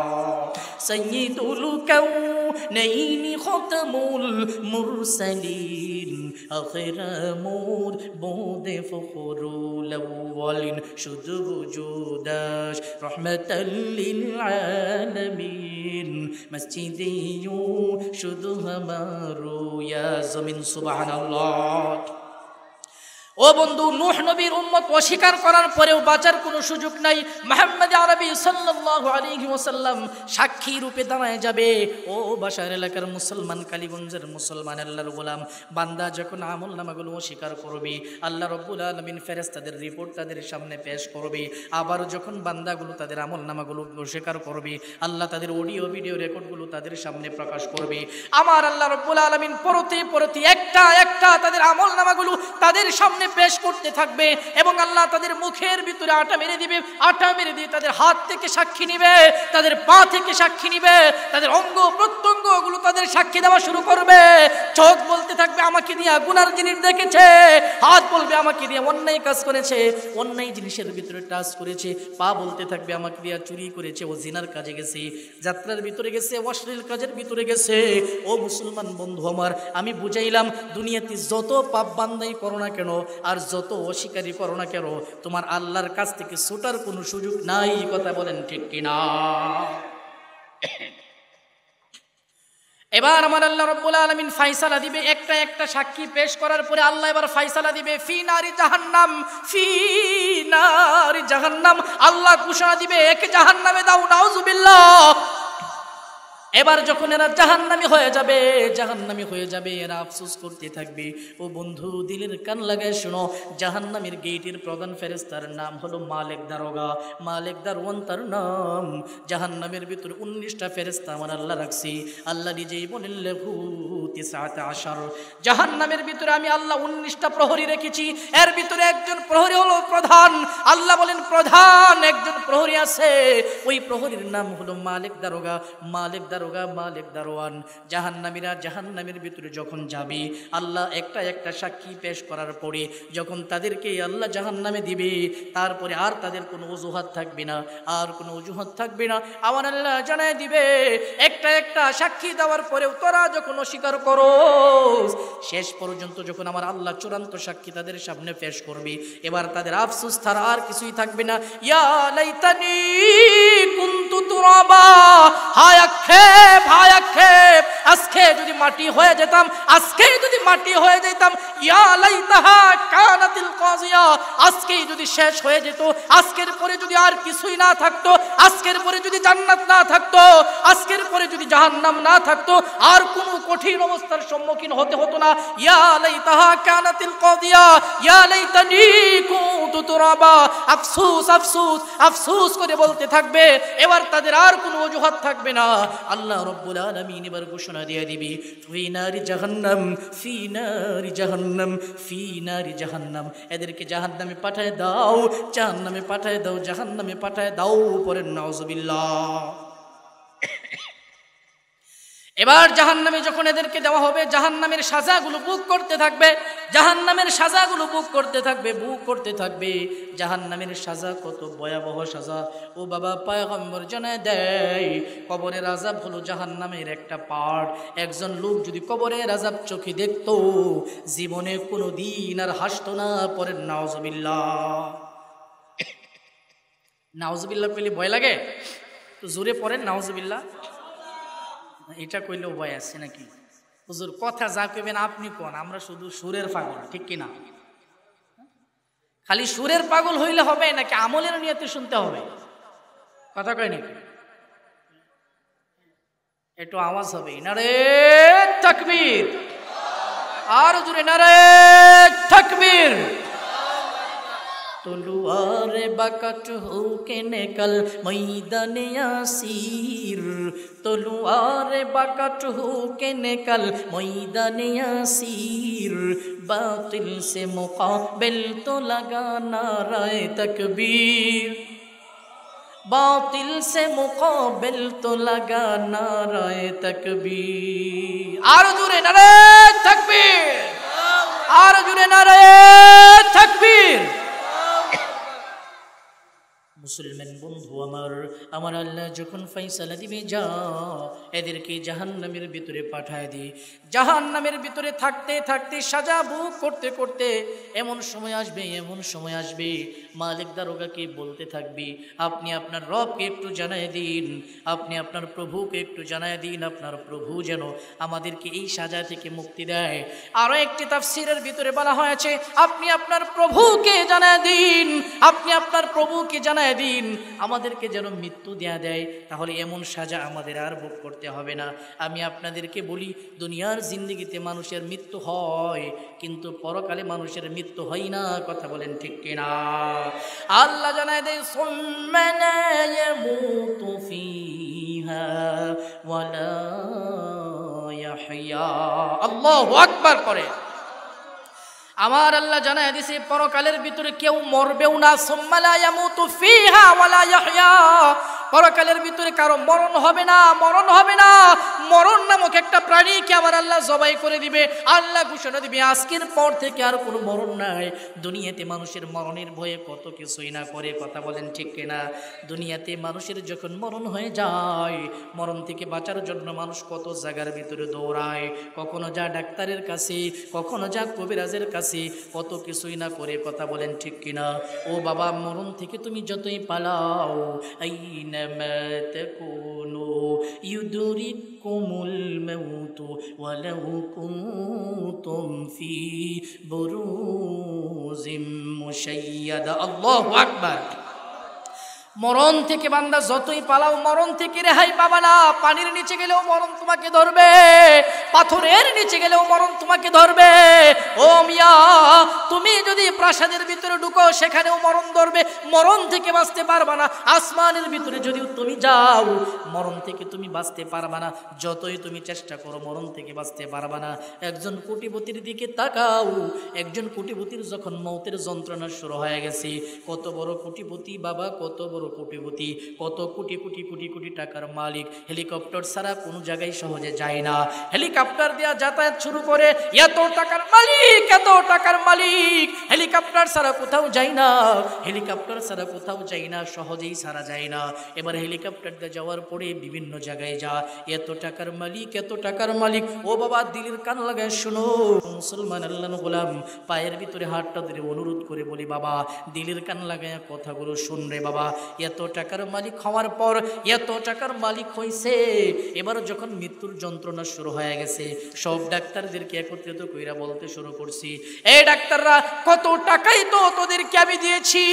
সাইয়্যিদুল কাউনাইনি খাতামুল মুরসালিন, আখিরামুর বুদে ফখরুল আউয়ালিন, শুধু বুজুদাশ রহমাতাল লিল আলামিন, মসজিদিয়ু শুধু হামারো ইয়া জমিন। সুবহানাল্লাহ। ও বন্ধু, নূহ নবীর উম্মত অস্বীকার করার পরেও বাঁচার কোনো সুযোগ নাই। মুহাম্মদ আরবি সাল্লাল্লাহু আলাইহি ওয়াসাল্লাম সাক্ষী রূপে দাঁড়ায় যাবে। ও বাসার এলাকার মুসলমান, কালীগঞ্জের মুসলমান, আল্লাহর গোলাম বান্দা যখন আমল নামাগুলো অস্বীকার করবে, আল্লাহ রাব্বুল আলামিন ফেরেশতাদের রিপোর্ট তাদের সামনে পেশ করবে। আবার যখন বান্দাগুলো তাদের আমল নামাগুলো অস্বীকার করবে, আল্লাহ তাদের অডিও ভিডিও রেকর্ডগুলো তাদের সামনে প্রকাশ করবে। আমার আল্লাহ রাব্বুল আলামিন পরতে পরতে একটা একটা তাদের আমল নামাগুলো তাদের সামনে পেশ করতে থাকবে, এবং আল্লাহ তাদের মুখের ভিতরে আটা মেরে দিবে, আটা মেরে দিয়ে তাদের হাত থেকে সাক্ষী নিবে, তাদের পা থেকে সাক্ষী নিবে, তাদের অঙ্গ প্রত্যঙ্গ গুলো তাদের সাক্ষী দেওয়া শুরু করবে। চোখ বলতে থাকবে আমাকে দিয়ে গুনার জিনিস দেখেছে, হাত বলবে আমাকে দিয়ে অন্যায় কাজ করেছে, অন্যায় জিনিসের ভিতরে টাচ করেছে, পা বলতে থাকবে আমাকে দিয়ে চুরি করেছে, ও জিনার কাজে গেছে, যাত্রার ভিতরে গেছে, অশ্লীল কাজের ভিতরে গেছে। ও মুসলমান বন্ধু আমার, আমি বুঝাইলাম দুনিয়াতে যত পাপ বান্দাই করো না কেন, আর যত অস্বীকারী করো না কেন, তোমার আল্লাহর কাছ থেকে ছুটার কোনো সুযোগ নাই। কথা বলেন ঠিক কিনা? এবার আমার আল্লাহ রাব্বুল আলামিন ফয়সালা দিবে। একটা একটা সাক্ষী পেশ করার পরে আল্লাহ এবার ফয়সালা দিবে, ফি নারি জাহান্নাম, ফি নারি জাহান্নাম। আল্লাহ ঘোষণা দিবে, একে জাহান্নামে দাও, নাউজুবিল্লাহ। এবার যখন এরা জাহান্নামী হয়ে যাবে, জাহান্নামী হয়ে যাবে, এরা আফসোস করতে থাকবে। ও বন্ধু, দিলের কান লাগায় শোনো, জাহান্নামের গেটের প্রধান ফেরেশতার নাম হলো মালিক দারোগা, মালিক দারওয়ান তার নাম। জাহান্নামের ভিতরে 19টা ফেরেশতা আমার আল্লাহ রাখছি। আল্লাহ নিজেই বলেন লাহু 19। জাহান্নামের ভিতরে আমি আল্লাহ 19টা প্রহরী রেখেছি, এর ভিতরে একজন প্রহরী হলো প্রধান। আল্লাহ বলেন প্রধান একজন প্রহরী আছে, ওই প্রহরীর নাম হলো মালিক দারোগা। মালিক দারোগা দারোগা, মালিক দারোয়ান, জাহান্নামীরা জাহান্নামের ভিতরে যখন যাবে, আল্লাহ একটা একটা সাক্ষী পেশ করার পরে যখন তাদেরকে আল্লাহ জাহান্নামে দিবে, তারপরে আর তাদের কোনো অজুহাত থাকবে না, আর কোনো অজুহাত থাকবে না। আমার আল্লাহ জানায় দিবে, একটা একটা সাক্ষী দেওয়ার পরেও তোরা যখন অস্বীকার করো, শেষ পর্যন্ত যখন আমার আল্লাহ চূড়ান্ত সাক্ষী তাদের সামনে পেশ করবে, এবার তাদের আফসোস ছাড়া আর কিছুই থাকবে না। ইয়া লাইতানি কুনতু তুরাবা, হায় আক্ষেপ, হায় আক্ষেপ, আজকে যদি মাটি হয়ে যেতাম, আজকে যদি মাটি হয়ে যেতাম। ইয়া লাইতাহা কানাতিল কাজিয়া, আজকেই যদি শেষ হয়ে যেত, আজকের পরে যদি আর কিছুই না থাকতো, আজকের পরে যদি জান্নাত না থাকতো, আজকের পরে যদি জাহান্নাম না থাকতো, আর কোনো কঠিন অবস্থার সম্মুখীন হতে হতো না। ইয়া লাইতাহা কানাতিল কাজিয়া, ইয়া লাইতানি কুনতু তুরাবা, আফসোস আফসোস আফসোস করে বলতে থাকবে। এবার তাদের আর কোনো অজুহাত থাকবে না। আল্লাহ রাব্বুল আলামিন এবার ঘোষণা দিয়ে দিবি, ফি নারি জাহান্নাম, ফি নারি জাহান্নাম, ফি নারি জাহান্নাম, এদেরকে জাহান্নামে পাঠায় দাও, জাহান্নামে পাঠায় দাও, জাহান্নামে পাঠায় দাও। পরে নাউজুবিল্লাহ। এবার জাহান্নামে যখন এদেরকে দেওয়া হবে, জাহান্নামের সাজাগুলো বুক করতে থাকবে, জাহান্নামের সাজাগুলো বুক করতে থাকবে, বুক করতে থাকবে। জাহান্নামের সাজা কত ভয়াবহ সাজা! ও বাবা, পয়গম্বর জানায় দেয়, কবরের আযাব হলো জাহান্নামের একটা পার্ট। একজন লোক যদি কবরের আযাব চোখে দেখতো, জীবনে কোনো দিন আর হাসতো না। পরে নাউজুবিল্লাহ। নাউজুবিল্লাহ পেলে ভয় লাগে? তো জোরে পড়েন নাউজুবিল্লাহ। এটা কইলেও ভয় আছে নাকি? হুজুর কথা যা কইবেন আপনি কোন, আমরা শুধু সুরের পাগল, ঠিক কিনা? খালি সুরের পাগল হইলে হবে নাকি আমলের নিয়তে শুনতে হবে? কথা কয় নাকি? একটু আওয়াজ হবে, নারে তাকবীর, আর জোরে নারে তাকবীর। তলোয়ারে বাকাট হোকে নিকল ময়দানে ইয়াসির, তলোয়ারে বাকাট হোকে নিকল ময়দানে ইয়াসির, বাতিল সে মুকাবিল তো লাগা নারায়ে তাকবীর, বাতিল সে মুকাবিল তো লাগা নারায়ে তাকবীর। আর জোরে নারে তাকবীর, আর জোরে নারে তাকবীর। মুসলমান বন্ধু আমার, আমার আল্লাহ যখন ফয়সালা দিবে, যা এদেরকে জাহান্নামের ভিতরে পাঠায় দি। জাহান্নামের ভিতরে থাকতে থাকতে, সাজা বুক করতে করতে এমন সময় আসবে, এমন সময় আসবে, মালিক দারোগাকে বলতে থাকবি, আপনি আপনার রবকে একটু জানায় দিন, আপনি আপনার প্রভুকে একটু জানায় দিন, আপনার প্রভু যেন আমাদেরকে এই সাজা থেকে মুক্তি দেয়। আরো একটি তাফসীরের ভিতরে বলা হয়েছে, আপনি আপনার প্রভুকে জানায় দিন, আপনি আপনার প্রভুকে জানায় দিন, আমাদেরকে যেন মৃত্যু দেয়া দেয়, তাহলে এমন সাজা আমাদের আর ভোগ করতে হবে না। আমি আপনাদেরকে বলি, দুনিয়ার জিন্দেগিতে মানুষের মৃত্যু হয়, কিন্তু পরকালে মানুষের মৃত্যু হয় না। কথা বলেন ঠিক কিনা? আল্লাহ জানায় দেয়, সুম্মা লা ইয়ামুতু ফিহা ওয়ালা ইয়াহইয়া। আল্লাহু আকবার করে আমার আল্লাহ জানায় দিছে, পরকালের ভিতরে কেউ মরবেও না। সুম্মা লা ইয়ামুতু ফিহা ওয়ালা ইয়াহইয়া, পরকালের ভিতরে কারো মরণ হবে না, মরণ হবে না। মরণ নামক একটা প্রাণীকে আমার আল্লাহ জবাই করে দিবে। আল্লাহ ঘোষণা দিবে, আজকের পর থেকে আর কোনো মরণ নাই। দুনিয়াতে মানুষের মরণের ভয়ে কত কিছুই না করে। কথা বলেন ঠিক কিনা? দুনিয়াতে মানুষের যখন মরণ হয়ে যায়, মরণ থেকে বাঁচার জন্য মানুষ কত জায়গার ভিতরে দৌড়ায়, কখনো যা ডাক্তারের কাছে, কখনো যা কবিরাজের কাছে, কত কিছুই না করে। কথা বলেন ঠিক কিনা? ও বাবা, মরণ থেকে তুমি যতই পালাও, আইনামা তাকুনু ইউদরিকুমুল মাউতু ওয়ালাউ কুনতুম ফি বুরুজিম মুশাইয়াদা। আল্লাহু আকবার। মরণ থেকে বান্দা যতই পালাও, মরণ থেকে রেহাই পাবা না। পানির নিচে গেলেও মরণ তোমাকে ধরবে, পাথরের নিচে গেলেও মরণ তোমাকে ধরবে। ও মিয়া, তুমি যদি প্রাসাদের ভিতরে ঢুকো, সেখানেও মরণ ধরবে, মরণ থেকে বাঁচতে পারবা না। আসমানের ভিতরে যদি তুমি যাও, মরণ থেকে তুমি বাঁচতে পারবা না। যতই তুমি চেষ্টা করো, মরণ থেকে বাঁচতে পারবা না। একজন কোটিপতির দিকে তাকাও, একজন কোটিপতির যখন মৌতের যন্ত্রণা শুরু হয়ে গেছে, কত বড় কোটিপতি বাবা, কত বড় বড় কোটিপতি, কত কোটি কোটি কোটি কোটি টাকার মালিক, হেলিকপ্টার ছাড়া কোনো জায়গায় সহজে যায় না, হেলিকপ্টার দেওয়া যাতায়াত শুরু করে, এত টাকার মালিক, এত টাকার মালিক, হেলিকপ্টার ছাড়া কোথাও যায় না, হেলিকপ্টার ছাড়া কোথাও যায় না, সহজেই ছাড়া যায় না। এবার হেলিকপ্টার দিয়ে যাওয়ার পরে বিভিন্ন জায়গায় যা, এত টাকার মালিক, এত টাকার মালিক। ও বাবা, দিলের কান লাগায় শোনো মুসলমান আল্লাহর গোলাম, পায়ের ভিতরে হাতটা ধরে অনুরোধ করে বলি, বাবা দিলের কান লাগায় কথাগুলো শুন রে বাবা। এত টাকার মালিক হওয়ার পর, এত টাকার মালিক হয়েছে, এবার যখন মৃত্যুর যন্ত্রণা শুরু হয়ে গেছে, সব ডাক্তারদেরকে একত্রিত কইরা বলতে শুরু করছি, এই ডাক্তাররা, কত টাকাই তো তোদেরকে আমি দিয়েছি,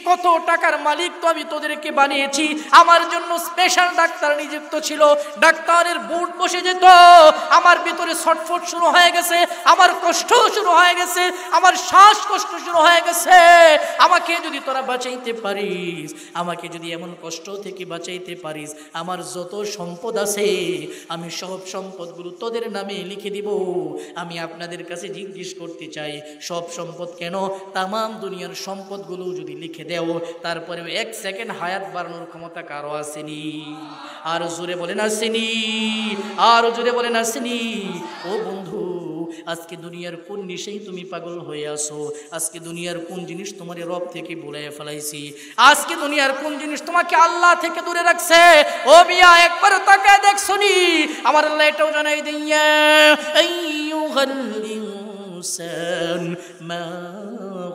কত টাকার মালিক তো আমি তোদেরকে বানিয়েছি, আমার জন্য স্পেশাল ডাক্তার নিযুক্ত ছিল, ডাক্তারের বুট বসে যেত, আমার ভিতরে ছটফট শুরু হয়ে গেছে, আমার কষ্ট শুরু হয়ে গেছে, আমার শ্বাসকষ্ট শুরু হয়ে গেছে, আমাকে যদি তোরা বাঁচাইতে পারিস, আমাকে যদি এমন কষ্ট থেকে বাঁচাইতে পারিস, আমার যত সম্পদ আছে আমি সব সম্পদগুলো তোদের নামে লিখে দিব। আমি আপনাদের কাছে জিজ্ঞেস করতে চাই, সব সম্পদ কেন, তামাম দুনিয়ার সম্পদগুলো যদি লিখে দেও, তারপরেও 1 সেকেন্ড হায়াত বাড়ানোর ক্ষমতা কারো আসেনি? আরো জোরে বলেন আসেনি? আরো জোরে বলেন আসেনি? ও বন্ধু, আজকে দুনিয়ার কোন নিশেই তুমি পাগল হয়ে আসো? আজকে দুনিয়ার কোন জিনিস তোমার রব থেকে ভুলাইয়া ফেলাইছি? আজকে দুনিয়ার কোন জিনিস তোমাকে আল্লাহ থেকে দূরে রাখছে? ও মিয়া, একবার তাকায় দেখছনি? আমার আল্লাহ এটাও জানাই দিয়া, আইয়ুহাল ইনসান মা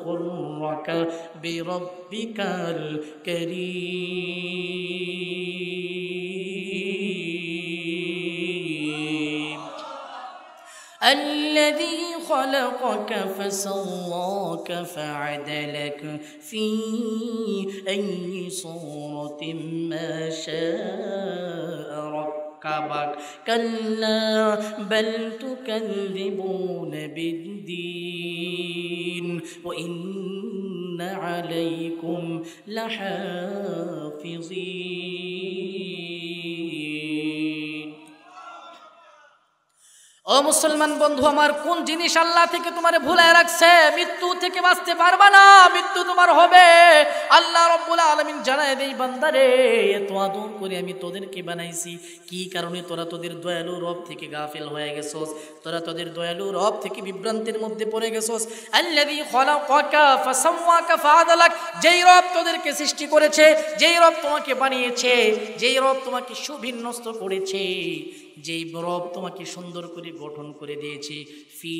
গুররাকা বিরাব্বিকাল কারীম الذي خلقك فسواك فعدلك في أي صورة ما شاء ركبك كلا بل تكذبون بالدين وإن عليكم لحافظين। ও মুসলমান বন্ধু আমার, কোন জিনিস আল্লাহ থেকে তোমারে ভুলায় রাখছে? মৃত্যু থেকে বাঁচতে পারবা না, মৃত্যু তোমার হবে। আল্লাহ রাব্বুল আলামিন জানায় দেই, বান্দারে, এত আদর করে আমি তোদেরকে বানাইছি, কি কারণে তোরা তোদের দয়ালু রব থেকে গাফিল হয়ে গেছস, তোরা তোদের দয়ালু রব থেকে বিভ্রান্তির মধ্যে পড়ে গেছস। আল্লাযী খালাকাকা ফাসাওয়াকা ফাআদালাক, যেই রব তোদেরকে সৃষ্টি করেছে, যেই রব তোমাকে বানিয়েছে, যেই রব তোমাকে সুবিন্যস্ত করেছে, যেই রব তোমাকে সুন্দর করে গঠন করে দিয়েছে, ফি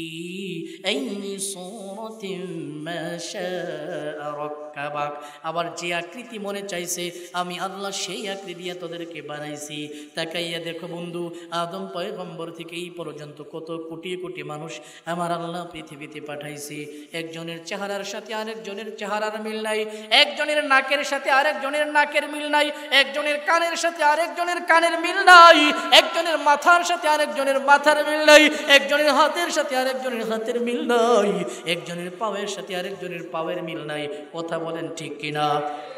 আইয়ি সূরাতিন মা শাআ রাক্কাবাক, আবার যে আকৃতি মনে চাইছে আমি আল্লাহ সেই আকৃতি দিয়ে তোদেরকে বানাইছি। তাকাইয়া দেখো বন্ধু, আদম পয়গম্বর থেকে এই পর্যন্ত কত কোটি কোটি মানুষ আমার আল্লাহ পৃথিবীতে পাঠাইছে। একজনের চেহারার সাথে আরেকজনের চেহারার মিল নাই, একজনের নাকের সাথে আরেকজনের নাকের মিল নাই, একজনের কানের সাথে আরেকজনের কানের মিল নাই, একজনের মাথার সাথে আরেকজনের মাথার মিল নাই, একজনের হাতের সাথে আরেকজনের হাতের মিল নাই, একজনের পাওয়ের সাথে আরেকজনের পাওয়ের মিল নাই। কথা বলেন ঠিক কিনা?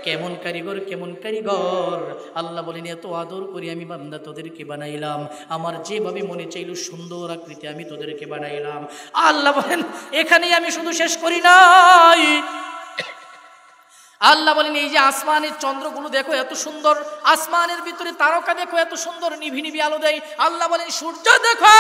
কেমন কারিগর, কেমন কারিগর! আল্লাহ বলেন, এত আদর করি আমি বান্দা তোদেরকে বানাইলাম, আমার যেভাবে মনে চাইল সুন্দর আকৃতি আমি তোদেরকে বানাইলাম। আল্লাহ বলেন, এখানেই আমি শুধু শেষ করি নাই। আল্লাহ বলেন, এই যে আসমানের চন্দ্রগুলো দেখো এত সুন্দর, আসমানের ভিতরে তারকা দেখো এত সুন্দর নিভি নিভি আলো দেয়। আল্লাহ বলেন, সূর্য দেখো,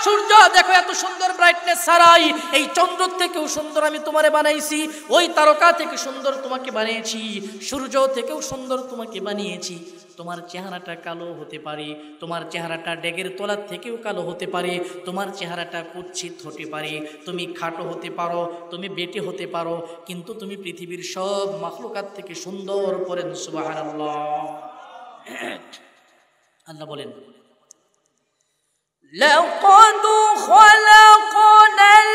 সূর্য দেখো এত সুন্দর ব্রাইটনেস ছাড়াই, এই চন্দ্র থেকেও সুন্দর আমি তোমারে বানাইছি, ওই তারকা থেকে সুন্দর তোমাকে বানিয়েছি, সূর্য থেকেও সুন্দর তোমাকে বানিয়েছি। তোমার চেহারাটা কালো হতে পারে, তোমার চেহারাটা ডেগের তলার থেকেও কালো হতে পারে, তোমার চেহারাটা কুৎসিত হতে পারে, তুমি খাটো হতে পারো, তুমি বেটে হতে পারো, কিন্তু তুমি পৃথিবীর সব মাখলুকাত থেকে সুন্দর। পড়েন সুবহানাল্লাহ। আল্লাহ বলেন, লাকাদ খালাকনাল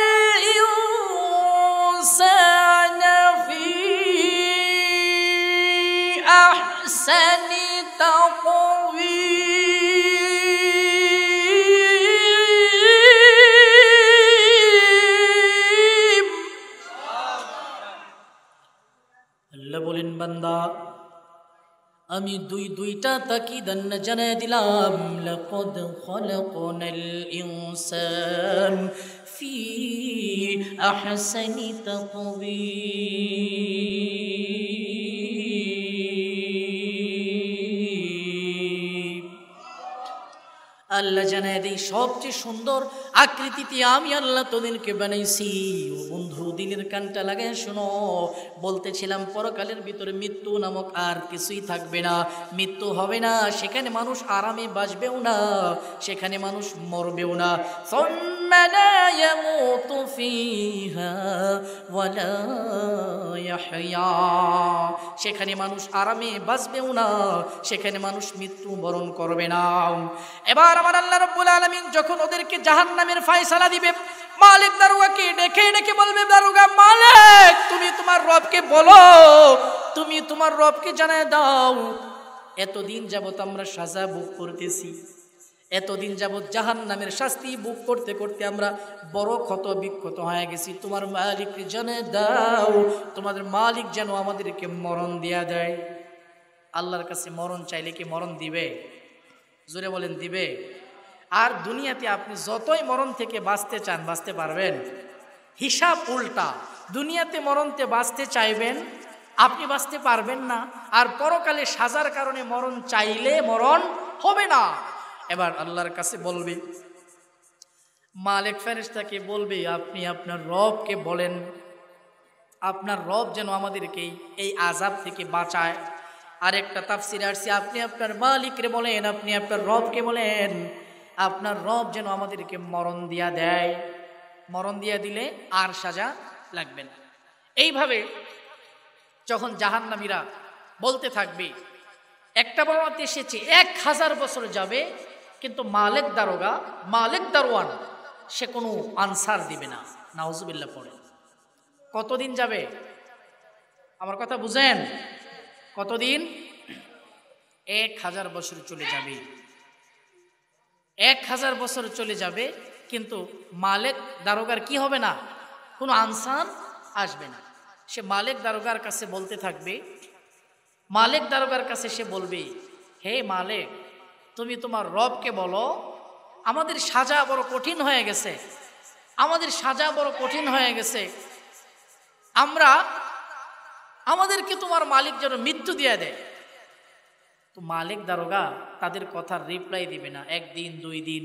ইনসানা ফি আহসানি তাকওয়ীম। আল্লাহ বলেন, বান্দা আমি দুইটা তাকিদান জানায় দিলাম, লাকাদ খালাকনাল ইনসান ফি আহসানি তাকওয়ীম। আল্লাহ জানায় দেই সবচেয়ে সুন্দর আকৃতিতে আমি আল্লাহ তোদেরকে বানাইছি। ও বন্ধু দিলের কানটা লাগায় শোনো, বলতেছিলাম পরকালের ভিতরে মৃত্যু নামক আর কিছুই থাকবে না, মৃত্যু হবে না, সেখানে মানুষ আরামে বাঁচবেও না, সেখানে মানুষ মরবেও না। সুম্মা লা ইয়ামুতু ফিহা ওয়ালা ইয়াহইয়া, সেখানে মানুষ আরামে বাঁচবেও না, সেখানে মানুষ মৃত্যু বরণ করবে না। এবার আমার আল্লাহ রাব্বুল আলামিন যখন ওদেরকে জাহান্নামের ফয়সালা দিবে, মালিক দারোগাকে ডেকে ডেকে বলবে, দারোগা মালিক তুমি তোমার রবকে বলো, তুমি তোমার রবকে জানায় দাও, এতদিন যাবত আমরা সাজা ভোগ করতেছি, এতদিন যাবত জাহান্নামের শাস্তি ভোগ করতে করতে আমরা বড় ক্ষত বিক্ষত হয়ে গেছি, তোমার মালিককে জানায় দাও, তোমাদের মালিক যেন আমাদেরকে মরণ দেয়া দেয়। আল্লাহর কাছে মরণ চাইলে কি মরণ দিবে? জোরে বলেন দিবে? আর দুনিয়াতে আপনি যতই মরণ থেকে বাঁচতে চান বাঁচতে পারবেন? হিসাব উল্টা, দুনিয়াতে মরণতে বাঁচতে চাইবেন আপনি বাঁচতে পারবেন না, আর পরকালে সাজার কারণে মরণ চাইলে মরণ হবে না। এবার আল্লাহর কাছে বলবে, মালিক ফেরেশতাকে বলবে আপনি আপনার রবকে বলেন, আপনার রব যেন আমাদেরকে এই আযাব থেকে বাঁচায়। আরেকটা তাফসিরে আসছে আপনি আপনার মালিকরে বলেন, আপনি আপনার রবকে বলেন আপনার রব যেন আমাদেরকে মরণ দিয়া দেয়, মরণ দিয়া দিলে আর সাজা লাগবে না। এইভাবে যখন জাহান্নামীরা বলতে থাকবে, একটা বর্ণনাতে এসেছে 1000 বছর যাবে, কিন্তু মালিক দারোগা, মালিক দারোয়ান সে কোনো আনসার দিবে না। নাউজুবিল্লাহ পড়ে। কতদিন যাবে? আমার কথা বুঝেন? কতদিন? 1000 বছর চলে যাবে, 1000 বছর চলে যাবে, কিন্তু মালিক দারোগার কি হবে না? কোনো আনসার আসবে না। সে মালিক দারোগার কাছে বলতে থাকবে, মালিক দারোগার কাছে সে বলবে, হে মালিক তুমি তোমার রবকে বলো আমাদের সাজা বড় কঠিন হয়ে গেছে, আমাদের সাজা বড় কঠিন হয়ে গেছে, আমরা আমাদেরকে তোমার মালিক যেন মৃত্যু দিয়ে দেয়। তো মালিক দারোগা তাদের কথার রিপ্লাই দিবে না। 1 দিন 2 দিন,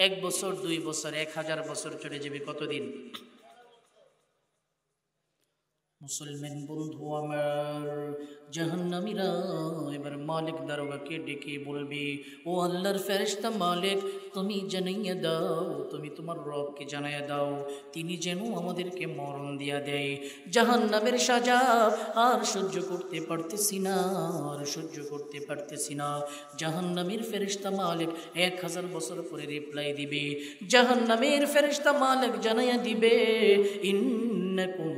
1 বছর 2 বছর, 1000 বছর চলে যাবে। কতদিন? মুসলমান বন্ধু আমার, জাহান্নামীরা এবার মালিক দারোগাকে ডেকে বলবে, ও আল্লাহর ফেরেশতা মালিক তুমি জানাইয়া দাও, তুমি তোমার রবকে জানাইয়া দাও, তিনি যেন আমাদেরকে মরণ দিয়া দেয়। জাহান্নামের সাজা আর সহ্য করতে পারতেছি না, আর সহ্য করতে পারতেছি না। জাহান্নামের ফেরেশতা মালিক 1000 বছর পরে রিপ্লাই দিবে। জাহান্নামের ফেরেশতা মালিক জানাইয়া দিবে, ইন্নাকুম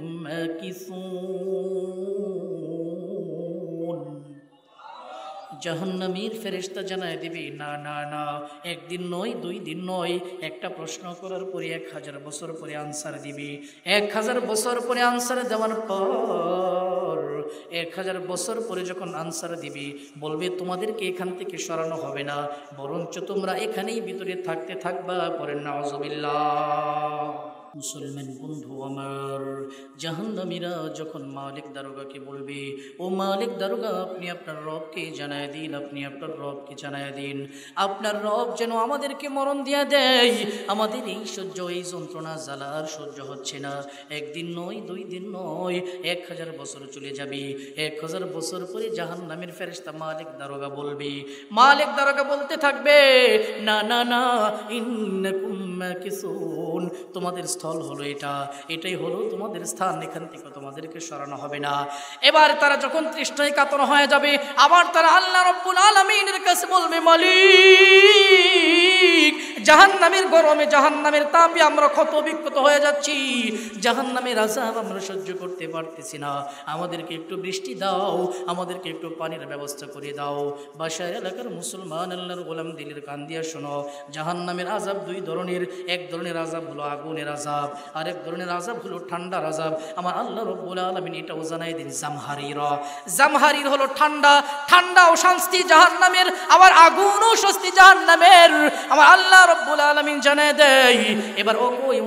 জাহান্নামীর ফেরেশতা জানায় দিবে, না না না, 1 দিন নয় 2 দিন নয়, একটা প্রশ্ন করার পরে 1000 বছর পরে আনসার দিবে। 1000 বছর পরে আনসার দেওয়ার পর 1000 বছর পরে যখন আনসার দিবে বলবে তোমাদেরকে এখান থেকে সরানো হবে না, বরঞ্চ তোমরা এখানেই ভিতরে থাকতে থাকবা। পরে নাউজুবিল্লাহ। মুসলমান বন্ধু আমার, জাহান্নামীরা যখন মালিক দারোগাকে বলবে, ও মালিক দারোগা আপনি আপনার রবকে জানায় দিন, আপনি আপনার রবকে জানায় দিন, আপনার রব যেন আমাদেরকে মরণ দিয়া দেয়, আমাদের এই সহ্য এই যন্ত্রণা জ্বালা আর সহ্য হচ্ছে না। 1 দিন নয় 2 দিন নয়, 1000 বছর চলে যাবে। 1000 বছর পরে জাহান্নামের ফেরেশতা মালিক দারোগা বলবে, মালিক দারোগা বলতে থাকবে, না না না, ইন্নাকুম মাকিসুন, তোমাদের স্থল হলো এটা, এটাই হলো তোমাদের স্থান, এখান থেকে তোমাদেরকে সরানো হবে না। এবার তারা যখন তৃষ্ণায় কাতর হয়ে যাবে, আবার তারা আল্লাহ রাব্বুল আলামিনের কাছে বলবে, মালিক জাহান্নামের গরমে জাহান্নামের তাপে আমরা ক্ষত বিক্ষত হয়ে যাচ্ছি, জাহান্নামের আযাব আমরা সহ্য করতে পারতেছি না, আমাদেরকে একটু বৃষ্টি দাও, আমাদেরকে একটু পানির ব্যবস্থা করে দাও। বাসায় এলাকার মুসলমান আল্লাহর গোলাম দিলের কান দিয়া শোনো, জাহান্নামের আযাব 2 ধরনের। এক ধরনের আযাব হলো আগুনের আযাব, আরেক ধরনের আযাব হলো ঠান্ডার আযাব। আমার আল্লাহ রাব্বুল আলামিন এটাও জানাই দিন, জামহারিরা, জামহারির হলো ঠান্ডা, ঠান্ডা ও শান্তি জাহান্নামের, আবার আগুন ও শাস্তি জাহান্নামের। আমার আল্লাহ রাব্বুল আলামিন জানাই দেয়। এবার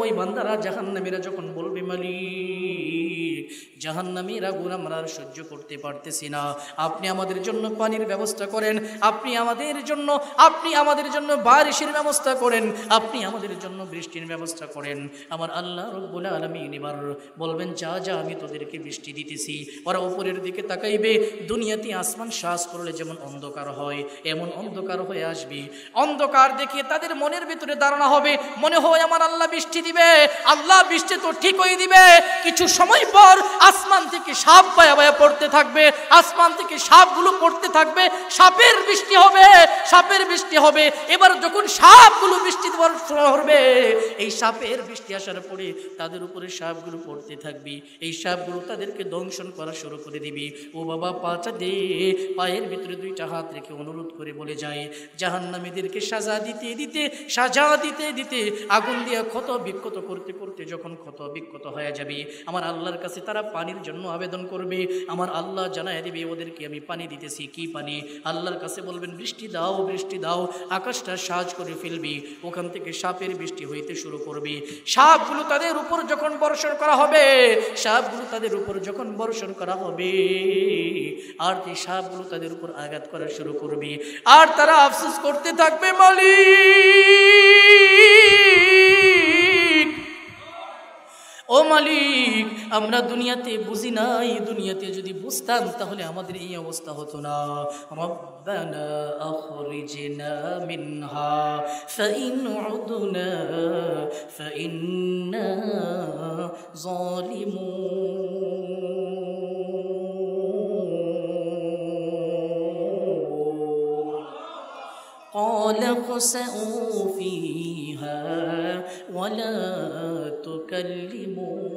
ওই বান্দারা জাহান্নামীরা যখন বলবে, মালিক জাহান্নামীর আগুন আমরা আর সহ্য করতে পারতেছি না। আপনি আমাদের জন্য পানির ব্যবস্থা করেন, আপনি আমাদের জন্য বারিশের ব্যবস্থা করেন, আপনি আমাদের জন্য বৃষ্টির ব্যবস্থা করেন। আমার আল্লাহ রব্বুল আলামিন এবার বলবেন, যা যা আমি তোদেরকে বৃষ্টি দিতেছি। ওরা উপরের দিকে তাকাইবে, দুনিয়াতে আসমান শ্বাস করলে যেমন অন্ধকার হয় এমন অন্ধকার হয়ে আসবে। অন্ধকার দেখে তাদের মনের ভিতরে ধারণা হবে, মনে হয় আমার আল্লাহ বৃষ্টি দিবে। আল্লাহ বৃষ্টি তো ঠিকই দিবে। কিছু সময় পর আসমান থেকে সাপ বায়া বায়া পড়তে থাকবে, আসমান থেকে সাপগুলো পড়তে থাকবে, সাপের বৃষ্টি হবে। এবার যখন সাপগুলো বৃষ্টি ধরবে, এই সাপের বৃষ্টি আসার পরে তাদের উপরে সাপগুলো পড়তে থাকবে, এই সাপগুলো তাদেরকে দংশন করা শুরু করে দিবে। ও বাবা, পাটা দে, পায়ের ভিতরে দুইটা হাত রেখে অনুরোধ করে বলে যায়, জাহান্নামীদেরকে সাজা দিতে দিতে আগুন দিয়ে ক্ষত বিক্ষত করতে করতে যখন ক্ষত বিক্ষত হয়ে যাবে, আমার আল্লাহর কাছে তারা পানির জন্য আবেদন করবে। আমার আল্লাহ জানায় দিবে, ওদেরকে আমি পানি দিতেছি। কি পানি? আল্লাহর কাছে বলবেন, বৃষ্টি দাও, বৃষ্টি দাও। আকাশটা সাজ করে ফেলবি, ওখান থেকে সাপের বৃষ্টি হইতে শুরু করবে। সাপগুলো তাদের উপর যখন বর্ষণ করা হবে, আর এই সাপগুলো তাদের উপর আঘাত করা শুরু করবে, আর তারা আফসোস করতে থাকবে, মালিক, ও মালিক, আমরা দুনিয়াতে বুঝি নাই, দুনিয়াতে যদি বুঝতাম তাহলে আমাদের এই অবস্থা হতো না। রব্বানা আখরিজনা মিনহা ফাইন উদনা ফাইন্না যালিমুন। قال اخسئوا فيها ولا تكلمون।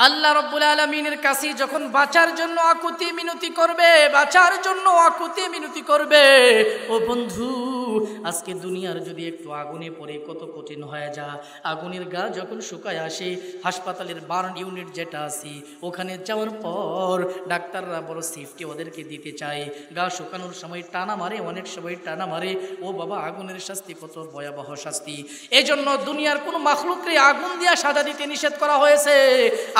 আল্লাহ রব্বুল আলামিনের কাছে যখন বাঁচার জন্য আকুতি মিনতি করবে, ও বন্ধু, আজকে দুনিয়ার যদি একটু আগুনে পড়ে কত কঠিন হয়ে যা। আগুনের গা যখন শুকায় আসে, হাসপাতালের বার্ন ইউনিট যেটা আছে, ওখানে যাওয়ার পর ডাক্তাররা বড় সেফটি ওদেরকে দিতে চায়। গা শুকানোর সময় টানা মারে, অনেক সময় টানা মারে। ও বাবা, আগুনের শাস্তি কত ভয়াবহ শাস্তি। এই জন্য দুনিয়ার কোনো মাখলুককে আগুন দিয়া সাজা দিতে নিষেধ করা হয়েছে।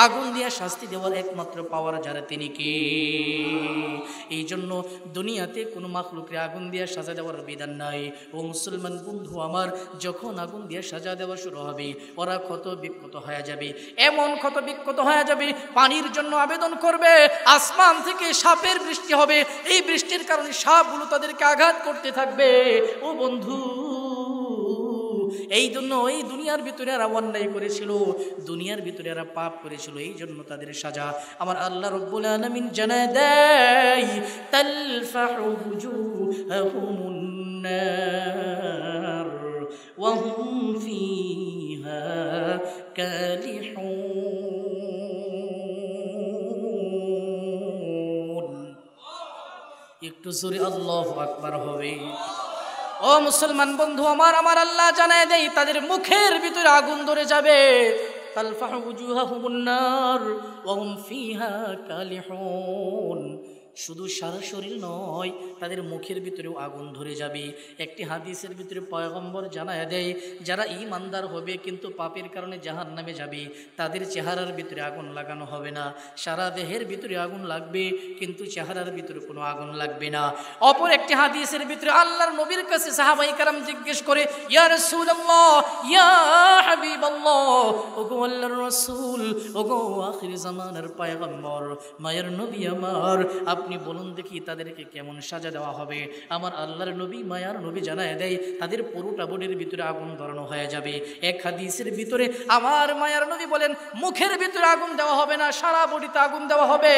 আগুন দিয়া শাস্তি দেওয়ার একমাত্র পাওয়ার যারা, তিনি কে? এই জন্য দুনিয়াতে কোনো মাখলুককে আগুন দিয়া সাজা দেওয়ার বিধান নাই। ও মুসলমান বন্ধু আমার, যখন আগুন দিয়ে সাজা দেওয়া শুরু হবে, ওরা ক্ষত বিক্ষত হয়ে যাবে, এমন ক্ষত বিক্ষত হয়ে যাবে, পানির জন্য আবেদন করবে, আসমান থেকে সাপের বৃষ্টি হবে। এই বৃষ্টির কারণে সাপগুলো তাদেরকে আঘাত করতে থাকবে। ও বন্ধু, এই জন্য এই দুনিয়ার ভিতরে এরা অন্যায় করেছিল, দুনিয়ার ভিতরে এরা পাপ করেছিল, এই জন্য তাদের সাজা আমার আল্লাহ রব্বুল আলামিন জানায় দেয়, তালফাহু বুজুহাহুমুন নার ওয়া হুম ফিহা কালিহুন। একটু জোরে আল্লাহু আকবার হবে। ও মুসলমান বন্ধু আমার, আমার আল্লাহ জানায় দেয়, তাদের মুখের ভিতরে আগুন ধরে যাবে। তালফাহু বুজুহাহুমুন নার ওয়া হুম ফিহা কালিহুন। শুধু সারা শরীর নয়, তাদের মুখের ভিতরেও আগুন ধরে যাবে। একটি হাদিসের ভিতরে পয়গম্বর জানায় দেয়, যারা ঈমানদার হবে কিন্তু পাপের কারণে জাহান্নামে যাবে, তাদের চেহারার ভিতরে আগুন লাগানো হবে না, সারা দেহের ভিতরে আগুন লাগবে কিন্তু চেহারার ভিতরে কোনো আগুন লাগবে না। অপর একটি হাদিসের ভিতরে আল্লাহর নবীর কাছে সাহাবায়ে কেরাম জিজ্ঞেস করে, ইয়া রাসূলুল্লাহ, ইয়া হাবিবাল্লাহ, ওগো আল্লাহর রাসূল, ওগো আখির জামানার পয়গম্বর, মায়ের নবী আমার, আপনি বলুন দেখি তাদেরকে কেমন সাজা দেওয়া হবে? আমার আল্লাহর নবী, মায়ার নবী জানায় দেয়, তাদের পুরোটা বডির ভিতরে আগুন ধরানো হয়ে যাবে। এক হাদিসের ভিতরে আমার মায়ার নবী বলেন, মুখের ভিতরে আগুন দেওয়া হবে না, সারা বডিতে আগুন দেওয়া হবে।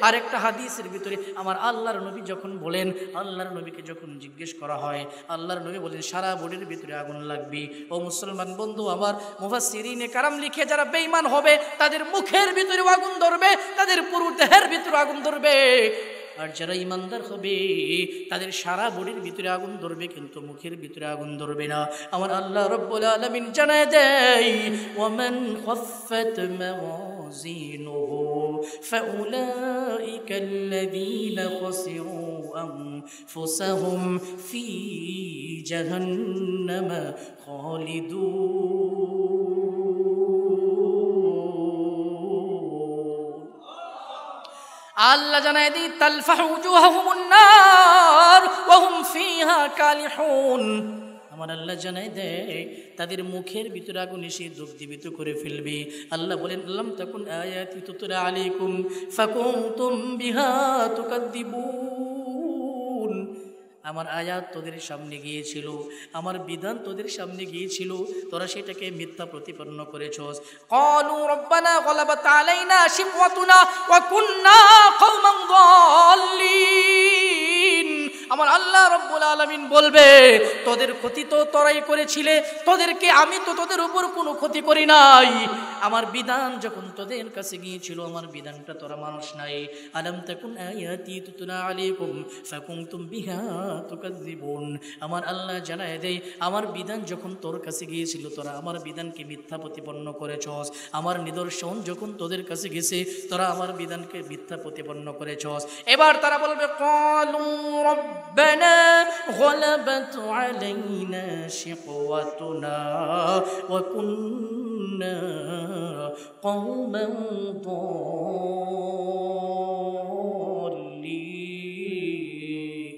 আর একটা হাদিসের ভিতরে আমার আল্লাহর নবী যখন বলেন, আল্লাহর নবীকে যখন জিজ্ঞেস করা হয়, আল্লাহর নবী বলেন সারা বডির ভিতরে আগুন লাগবে। ও মুসলমান বন্ধু আমার, মুফাসসিরিনে কারাম লিখে, যারা বেঈমান হবে তাদের মুখের ভিতরে আগুন ধরবে, তাদের পুরো দেহের ভিতরে আগুন ধরবে। আর যারা ইমানদার হবে তাদের সারা বডির ভিতরে আগুন ধরবে কিন্তু মুখের ভিতরে আগুন ধরবে না। আমার আল্লাহ রব্বুল আলামিন জানায় দেয়, ওয়ামান খাফফাত موازينه فأولئك الذين خسروا أنفسهم في جهنم خالدون আল্লাহ জানায় দি তালফাহু উজুহাহুমুন নার ওয়া হুম ফিহা কালিহুন আমার আল্লাহ জানায় দেয় তাদের মুখের ভিতরে আগুন এসে দগ্ধীভূত করে ফেলবে আল্লাহ বলেন আল্লাম তাকুন আয়াতি তুতলা আলাইকুম ফাকুনতুম বিহা তুকাদ্দিবুন আমার আয়াত তোদের সামনে গিয়েছিল আমার বিধান তোদের সামনে গিয়েছিল তোরা সেটাকে মিথ্যা প্রতিপন্ন করেছস ক্বালু রব্বানা গলাবাত আলাইনা শিকওয়াতুনা ওয়া কুননা কওমান যাল্লিন আমার আল্লাহ রব্বুল আলামিন বলবে তোদের ক্ষতি তো তোরাই করেছিলে তোদেরকে আমি তো তোদের উপর কোনো ক্ষতি করি নাই আমার বিধান যখন তোদের কাছে গিয়েছিল আমার বিধানটা তোরা মানুষ নাই আলাম তাকুন আয়াতি তুতলা আলাইকুম ফাকুনতুম বিহা তুকাযযিবুন আমার আল্লাহ জানায় দেয় আমার বিধান যখন তোর কাছে গিয়েছিল তোরা আমার বিধানকে মিথ্যা প্রতিপন্ন করেছস আমার নিদর্শন যখন তোদের কাছে গেছে তোরা আমার বিধানকে মিথ্যা প্রতিপন্ন করেছস এবার তারা বলবে ক্বালু রব্বানা গলাবাত আলাইনা শিকওয়াতুনা ওয়া কুন্না কওমান যাল্লিন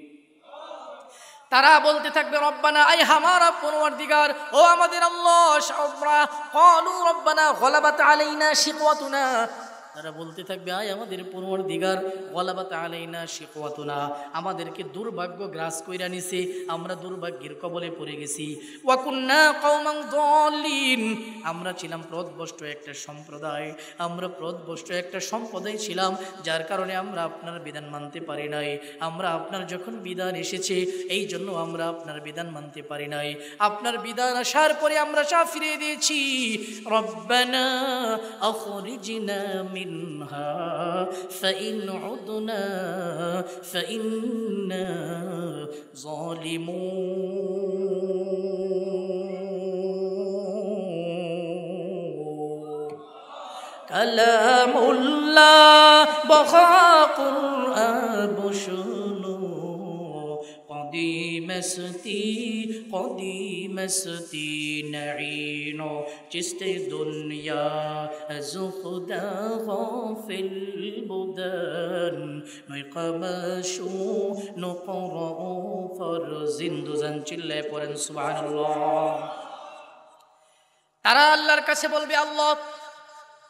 তারা বলতে থাকবে রব্বানা আই হামারা পরওয়ারদিগার ও আমাদের আল্লাহ শাবরা ক্বালু রব্বানা গলাবাত আলাইনা শিকওয়াতুনা তারা বলতে থাকবে আয় আমাদের পরওয়ারদিগার গলাবাত আলাইনা শিকওয়াতুনা আমাদেরকে দুর্ভাগ্য গ্রাস কইরা নিছে আমরা দুর্ভাগ্যের কবলে পড়ে গেছি ওয়া কুন্না কওমান যাল্লিন আমরা ছিলাম পথভ্রষ্ট একটা সম্প্রদায় আমরা পথভ্রষ্ট একটা সম্প্রদায় ছিলাম যার কারণে আমরা আপনার বিধান মানতে পারি নাই আমরা আপনার যখন বিধান এসেছে এই জন্য আমরা আপনার বিধান মানতে পারি নাই আপনার বিধান আসার পরে আমরা সব ফিরিয়ে দিয়েছি রব্বানা আখরিজনা মিনহা ফাইন উদনা ফাইন্না যালিমুন কালামুল্লাহ বখা কুরআন শুনো قديمستي نعينو جست دنيا زخدا غافل بدن نقمشو نقرأ فرزندو زنچلے پورن سبحان الله তারা আল্লাহর কাছে বলবে আল্লাহ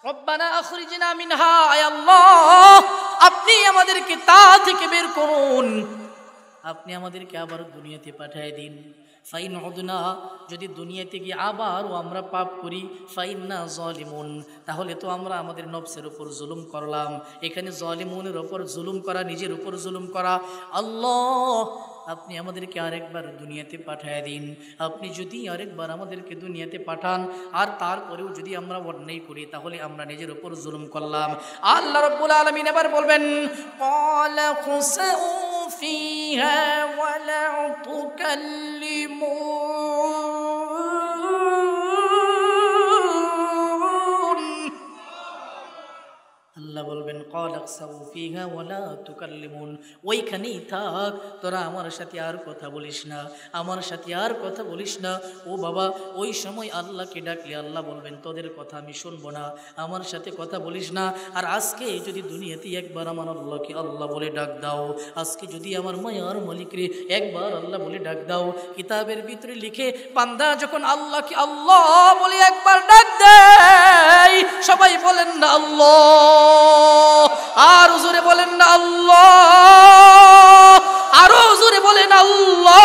রব্বানা আখরিজনা মিনহা আয় আল্লাহ আপনি আমাদেরকে তা থেকে বের করুন আপনি আমাদেরকে আবার দুনিয়াতে পাঠিয়ে দিন ফাইন উদনা যদি দুনিয়াতে গিয়ে আবারও আমরা পাপ করি ফাইন্না যালিমুন তাহলে তো আমরা আমাদের নফসের উপর জুলুম করলাম এখানে যালিমুনের উপর জুলুম করা নিজের উপর জুলুম করা আল্লাহ আপনি আমাদেরকে আরেকবার দুনিয়াতে পাঠিয়ে দিন আপনি যদি আরেকবার আমাদেরকে দুনিয়াতে পাঠান আর তারপরেও যদি আমরা অন্যায় করি তাহলে আমরা নিজের উপর জুলুম করলাম আল্লাহ রাব্বুল আলামিন এবার বলবেন ক্বালা খুসাউ ফিহা ওয়া লা তুকাল্লিমুন আল্লাহ বলবেন ক্বালাকসাউ ফিহা ওয়া লা তুকাল্লিমুন ওইখানেই থাক তোরা আমার সাথে আর কথা বলিস না আমার সাথে আর কথা বলিস না ও বাবা ওই সময় আল্লাহকে ডাকলে আল্লাহ বলবেন তোদের কথা আমি শুনবো না আমার সাথে কথা বলিস না আর আজকে যদি দুনিয়াতে একবার আমার আল্লাহকে আল্লাহ বলে ডাক দাও আজকে যদি আমার মায়ার মালিকরে একবার আল্লাহ বলে ডাক দাও কিতাবের ভিতরে লিখে বান্দা যখন আল্লাহকে আল্লাহ বলে একবার ডাক দেয় সবাই বলেন না আল্লাহ আর জোরে বলেন না আল্লাহ আরো জোরে বলেন আল্লাহ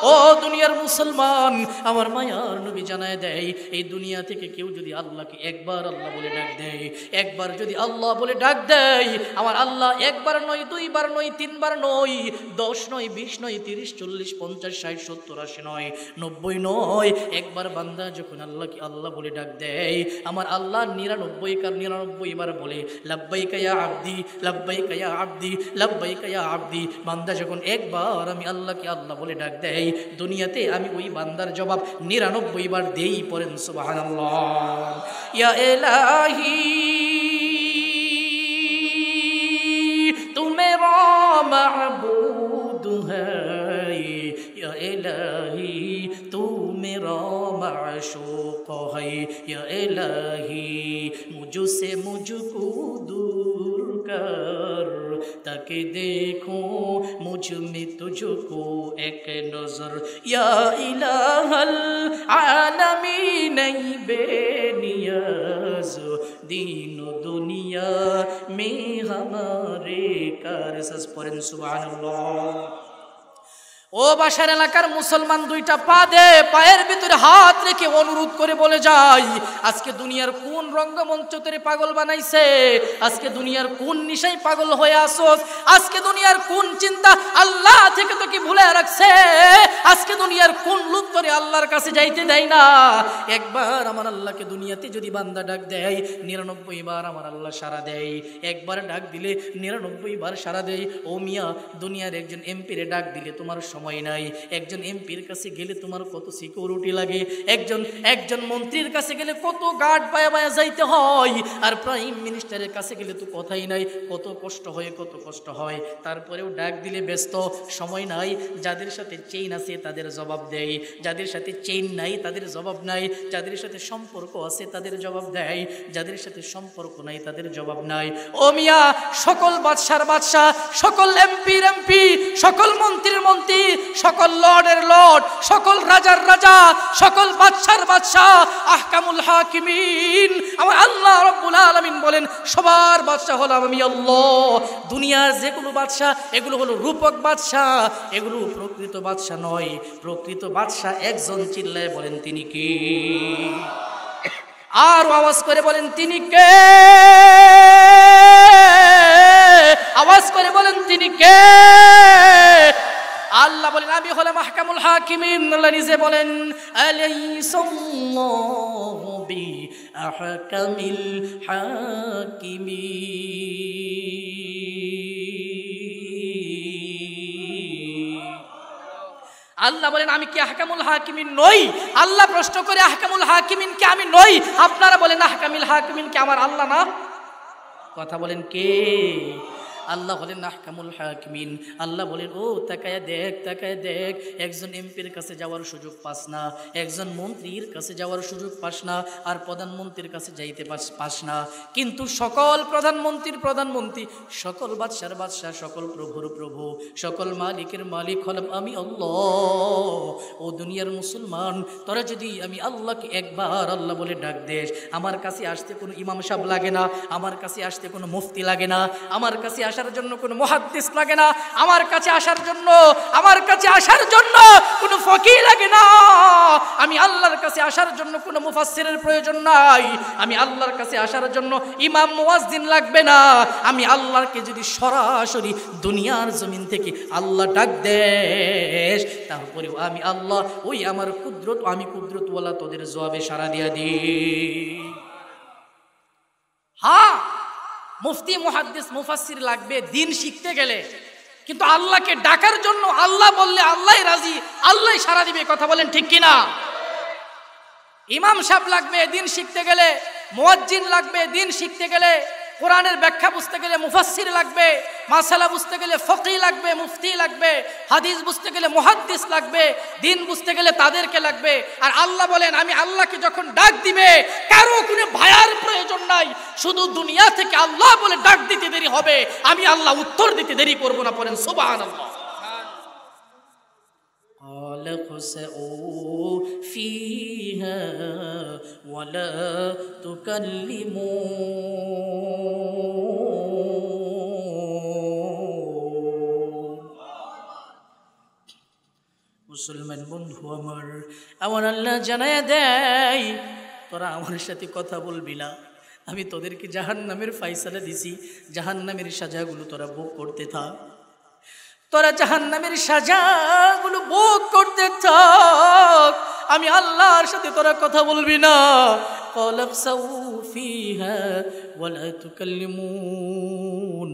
ও দুনিয়ার মুসলমান আমার মায়ার নবী জানায় দেয় এই দুনিয়া থেকে কেউ যদি আল্লাহকে একবার আল্লাহ বলে ডাক দেয় একবার যদি আল্লাহ বলে ডাক দেয় আমার আল্লাহ একবার নয় দুইবার নয় তিনবার নয় 10 নয় 20 নয় 30 40 50 60 70 80 নয় 90 নয় একবার বান্দা যখন আল্লাহকে আল্লাহ বলে ডাক দেয় আমার আল্লাহ 99 বার বলে লাব্বাইকা ইয়া আব্দি লাব্বাইকা ইয়া আব্দি লাব্বাইকা ইয়া আব্দি বান্দা যখন একবার আমি আল্লাহকে আল্লাহ বলে ডাক দেয় দুনিয়াতে আমি ওই বান্দার জবাব 99 বার দেই, পড়েন সুবহানাল্লাহ। ইয়া ইলাহি তু মেরা মাবুদ হ্যায়, ইয়া ইলাহি তু মেরা মাশূক হ্যায়, ইয়া ইলাহি মুঝসে মুঝকো दूर कर, ताकि देखूं मुझ में तुझको एक नजर, या इलाहल आलमीन बेनियाज, दीन दुनिया में हमारे कार। पढ़ेন সুবহানাল্লাহ। ও বাসার এলাকার মুসলমান, দুইটা পা দে, পায়ের ভিতরে হাত রেখে অনুরোধ করে বলে যাই, আজকে দুনিয়ার কোন রঙ্গমঞ্চ তোরে পাগল বানাইছে? আজকে দুনিয়ার কোন নিশায় পাগল হয়ে আসোস? আজকে দুনিয়ার কোন চিন্তা আল্লাহ থেকে তোকে ভুলে রাখছে? আজকে দুনিয়ার কোন লোক তোরে আল্লাহর কাছে যাইতে দেয় না? একবার আমার আল্লাহকে দুনিয়াতে যদি বান্দা ডাক দেয়, 99 বার আমার আল্লাহ সাড়া দেয়। একবার ডাক দিলে 99 বার সাড়া দেয়। ও মিয়া, দুনিয়ার একজন এমপিরে ডাক দিলে তোমার সময় নাই। একজন এমপির কাছে গেলে তোমার কত সিকিউরিটি লাগে, একজন মন্ত্রীর কাছে গেলে কত গার্ড পায়া পায়া যাইতে হয়, আর প্রাইম মিনিস্টারের কাছে গেলে তো কথাই নাই, কত কষ্ট হয়। তারপরেও ডাক দিলে ব্যস্ত, সময় নাই। যাদের সাথে চেইন আছে তাদের জবাব দেয়, যাদের সাথে চেইন নাই তাদের জবাব নাই, যাদের সাথে সম্পর্ক আছে তাদের জবাব দেয়, যাদের সাথে সম্পর্ক নাই তাদের জবাব নাই। ও মিয়া, সকল বাদশার বাদশাহ, সকল এমপির এমপি, সকল মন্ত্রীর মন্ত্রী, সকল লর্ডের লর্ড, সকল রাজার রাজা, সকল বাদশার বাদশাহ, আহকামুল হাকিমিন আমার আল্লাহ রাব্বুল আলামিন বলেন, সবার বাদশা হলাম আমি আল্লাহ। দুনিয়ার যেগুলো বাদশা এগুলো হলো রূপক বাদশা, এগুলো প্রকৃত বাদশা নয়। প্রকৃত বাদশা একজন, চিল্লায় বলেন তিনি কে? আর আওয়াজ করে বলেন তিনি কে? আওয়াজ করে বলেন তিনি কে? আল্লাহ বলেন আমি হলাম আহকামুল হাকিমিন। আল্লাহ নিজে বলেন আলাইসাল্লাহু বি আহকামিল হাকিমিন। আল্লাহ বলেন আমি কি আহকামুল হাকিমিন নই? আল্লাহ প্রশ্ন করে আহকামুল হাকিমিন কি আমি নই? আপনারা বলেন আহকামুল হাকিমিন কি আমার আল্লাহ না? কথা বলেন কে? আল্লাহ বলেন আহকামুল হাকিমিন। আল্লাহ বলেন ও তাকায় দেখ, একজন এমপির কাছে যাওয়ার সুযোগ পাস না, একজন মন্ত্রীর কাছে যাওয়ার সুযোগ পাস না, আর প্রধানমন্ত্রীর কাছে যাইতে পাস না। কিন্তু সকল প্রধানমন্ত্রী, সকল বাদশার বাদশাহ, সকল প্রভুর প্রভু, সকল মালিকের মালিক হলাম আমি আল্লাহ। ও দুনিয়ার মুসলমান, তোরা যদি আমি আল্লাহকে একবার আল্লাহ বলে ডাক দেশ, আমার কাছে আসতে কোনো ইমাম সাহেব লাগে না, আমার কাছে আসতে কোনো মুফতি লাগে না, আমার কাছে আসার জন্য কোনো মুহাদ্দিস লাগে না, আমার কাছে আসার জন্য কোনো ফকিহ লাগে না, আমি আল্লাহর কাছে আসার জন্য কোনো মুফাসসিরের প্রয়োজন নাই, আমি আল্লাহর কাছে আসার জন্য ইমাম মুয়াজ্জিন লাগবে না। আমি আল্লাহকে যদি সরাসরি দুনিয়ার জমিন থেকে আল্লাহ ডাক দেশ, তারপরেও আমি আল্লাহ ওই আমার কুদরত, আমি কুদরতওয়ালা তোদের জবাবে সাড়া দিয়া দিই। হ্যাঁ, মুফতি মুহাদ্দিস মুফাসসির লাগবে দিন শিখতে গেলে, কিন্তু আল্লাহকে ডাকার জন্য আল্লাহ বললে আল্লাহ রাজি, আল্লাহ সাড়া দিবে। কথা বলেন ঠিক কিনা? ইমাম সাহেব লাগবে দিন শিখতে গেলে, মুয়াজ্জিন লাগবে দিন শিখতে গেলে, কোরআনের ব্যাখ্যা বুঝতে গেলে মুফাসসির লাগবে, মাসালা বুঝতে গেলে ফকিহ লাগবে, মুফতি লাগবে, হাদিস বুঝতে গেলে মুহাদ্দিস লাগবে, দিন বুঝতে গেলে তাদেরকে লাগবে। আর আল্লাহ বলেন আমি আল্লাহকে যখন ডাক দিবে কারো কোনো ভায়ার প্রয়োজন নাই, শুধু দুনিয়া থেকে আল্লাহ বলে ডাক দিতে দেরি হবে, আমি আল্লাহ উত্তর দিতে দেরি করব না। পড়েন সুবহানাল্লাহ। قال اخسئوا فيها ولا تكلمون। মুসলমান বন্ধু আমার আল্লাহ জানায় দেয় তোরা আমার সাথে কথা বলবি না, আমি তোদেরকে জাহান্নামের ফয়সালা দিছি, জাহান্নামের সাজাগুলো তোরা ভোগ করতে থাক, তোরা জাহান্নামের সাজাগুলো ভোগ করতে থাক, আমি আল্লাহর সাথে তোরা কথা বলবি না। ক্বালা ফসাউ ফিহা ওয়ালা তুকাল্লিমুন।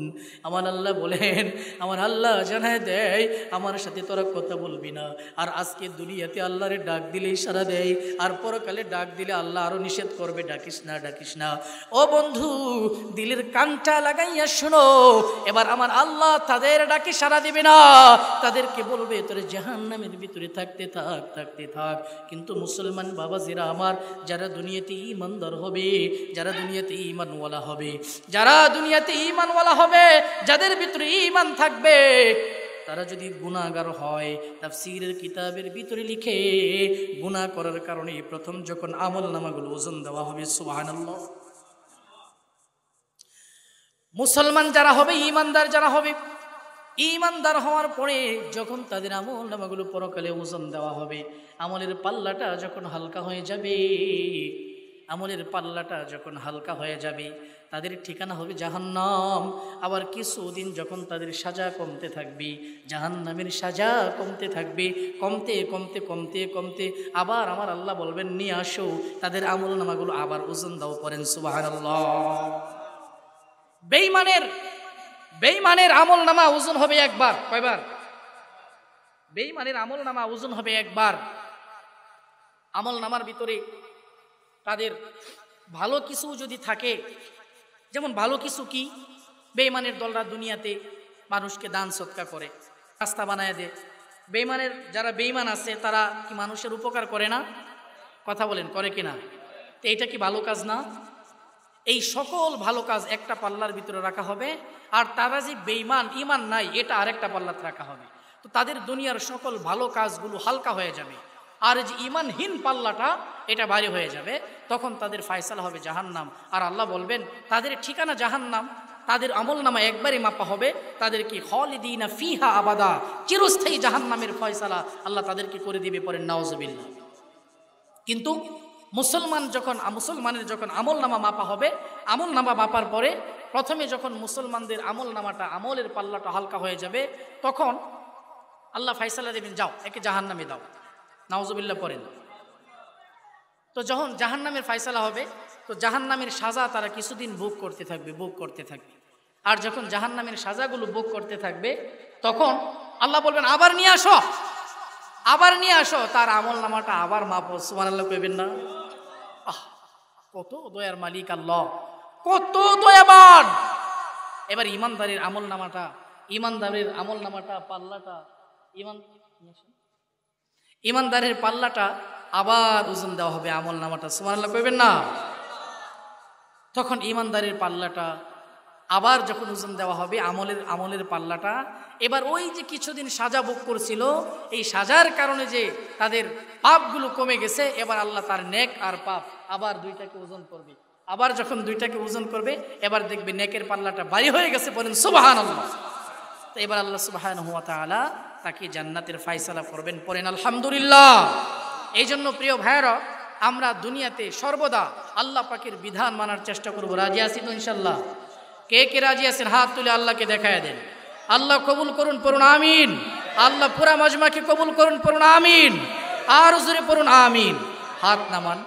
আমার আল্লাহ বলেন, আমার আল্লাহ জানায় দেয় আমার সাথে তোরা কথা বলবি না। আর আজকে দুনিয়াতে আল্লাহরে ডাক দিলে ইশারা দেয়, আর পরকালে ডাক দিলে আল্লাহ আরো নিষেধ করবে, ডাকিস না ডাকিস না। ও বন্ধু, দিলের কানটা লাগাইয়া শোনো, এবার আমার আল্লাহ তাদের ডাকে সাড়া দিবে না, তাদেরকে বলবে তোরে জাহান্নামের ভিতরে থাকতে থাক থাকতে থাক। কিন্তু মুসলমান বাবাজিরা আমার, যারা দুনিয়াতে ঈমানদার হবে, যারা দুনিয়াতে ঈমানওয়ালা হবে, যারা দুনিয়াতে ঈমানওয়ালা হবে, যাদের ভিতরে ঈমান থাকবে, তারা যদি গুনাহগার হয়, তাফসীরের কিতাবের ভিতরে লিখে গুনাহ করার কারণে প্রথম যখন আমলনামাগুলো ওজন দেওয়া হবে, সুবহানাল্লাহ, মুসলমান যারা হবে, ঈমানদার যারা হবে, ঈমানদার হওয়ার পরে যখন তাদের আমলনামাগুলো পরকালে ওজন দেওয়া হবে, আমলের পাল্লাটা যখন হালকা হয়ে যাবে, আমলের পাল্লাটা যখন হালকা হয়ে যাবে, তাদের ঠিকানা হবে জাহান্নাম। আবার কিছুদিন যখন তাদের সাজা কমতে থাকবে, জাহান্নামের সাজা কমতে থাকবে, কমতে কমতে কমতে কমতে আবার আমার আল্লাহ বলবেন নিয়ে আসো, তাদের আমলনামাগুলো আবার ওজন দাও, পড়েন সুবহানাল্লাহ। বেঈমানের আমলনামা ওজন হবে একবার, কয়বার? বেঈমানের আমলনামা ওজন হবে একবার। আমলনামার ভিতরে তাদের ভালো কিছু যদি থাকে, যেমন ভালো কিছু কি, বেঈমানের দলরা দুনিয়াতে মানুষকে দান সৎকা করে, রাস্তা বানায় দেয়। বেঈমানের যারা বেঈমান আছে তারা কি মানুষের উপকার করে না? কথা বলেন, করে কিনা? তো এইটা কি ভালো কাজ না? এই সকল ভালো কাজ একটা পাল্লার ভিতরে রাখা হবে, আর তারা যে বেঈমান, ঈমান নাই, এটা আরেকটা পাল্লাতে রাখা হবে। তো তাদের দুনিয়ার সকল ভালো কাজগুলো হালকা হয়ে যাবে, আর যে ঈমানহীন পাল্লাটা এটা ভারী হয়ে যাবে। তখন তাদের ফয়সালা হবে জাহান্নাম, আর আল্লাহ বলবেন তাদের ঠিকানা জাহান্নাম। তাদের আমলনামা একবারে মাপা হবে, তাদেরকে খালিদিনা ফিহা আবাদা, চিরস্থায়ী জাহান্নামের ফয়সালা আল্লাহ তাদেরকে করে দিবে, পরে নাউজুবিল্লাহ। কিন্তু মুসলমানের যখন আমলনামা মাপা হবে, আমলনামা মাপার পরে প্রথমে যখন মুসলমানদের আমলনামাটা, আমলের পাল্লাটা হালকা হয়ে যাবে, তখন আল্লাহ ফয়সালা দেবেন, যাও একে জাহান্নামে দাও, নাউজুবিল্লাহ পড়েন। তো যখন জাহান্নামের ফয়সালা হবে, তো জাহান্নামের সাজা তারা কিছুদিন ভোগ করতে থাকবে। আর যখন জাহান্নামের সাজাগুলো ভোগ করতে থাকবে, তখন আল্লাহ বলবেন আবার নিয়ে আসো, তার আমলনামাটা আবার মাপো, সুবহানাল্লাহ কইবেন না? কত দয়ার মালিক আল্লাহ, কত দয়াবান। এবার ঈমানদারের আমলনামাটা পাল্লাটা, ঈমানদারের পাল্লাটা আবার ওজন দেওয়া হবে, আমলনামাটা, সুবহানাল্লাহ কইবেন না? তখন ঈমানদারের পাল্লাটা আবার যখন ওজন দেওয়া হবে, আমলের পাল্লাটা, এবার ওই যে কিছুদিন সাজা ভোগ করছিল, এই সাজার কারণে যে তাদের পাপগুলো কমে গেছে, এবার আল্লাহ তার নেক আর পাপ আবার দুইটাকে ওজন করবে। আবার যখন দুইটাকে ওজন করবে, এবার দেখবে নেকের পাল্লাটা ভারী হয়ে গেছে, বলেন সুবহানাল্লাহ। তো এবার আল্লাহ সুবহানাহু ওয়া তাআলা তাকে জান্নাতের ফয়সালা করবেন, পড়েন আলহামদুলিল্লাহ। এই জন্য প্রিয় ভাইরা, আমরা দুনিয়াতে সর্বদা আল্লাহ পাকের বিধান মানার চেষ্টা করব। রাজি আছি তো ইনশাল্লাহ? কে কে রাজি আছেন হাত তুলে আল্লাহকে দেখায় দেন। আল্লাহ কবুল করুন, পড়ুন আমিন। আল্লাহ পুরা মাজমাকে কবুল করুন, পড়ুন আমিন। আর জোরে পড়ুন আমিন। হাত নামান।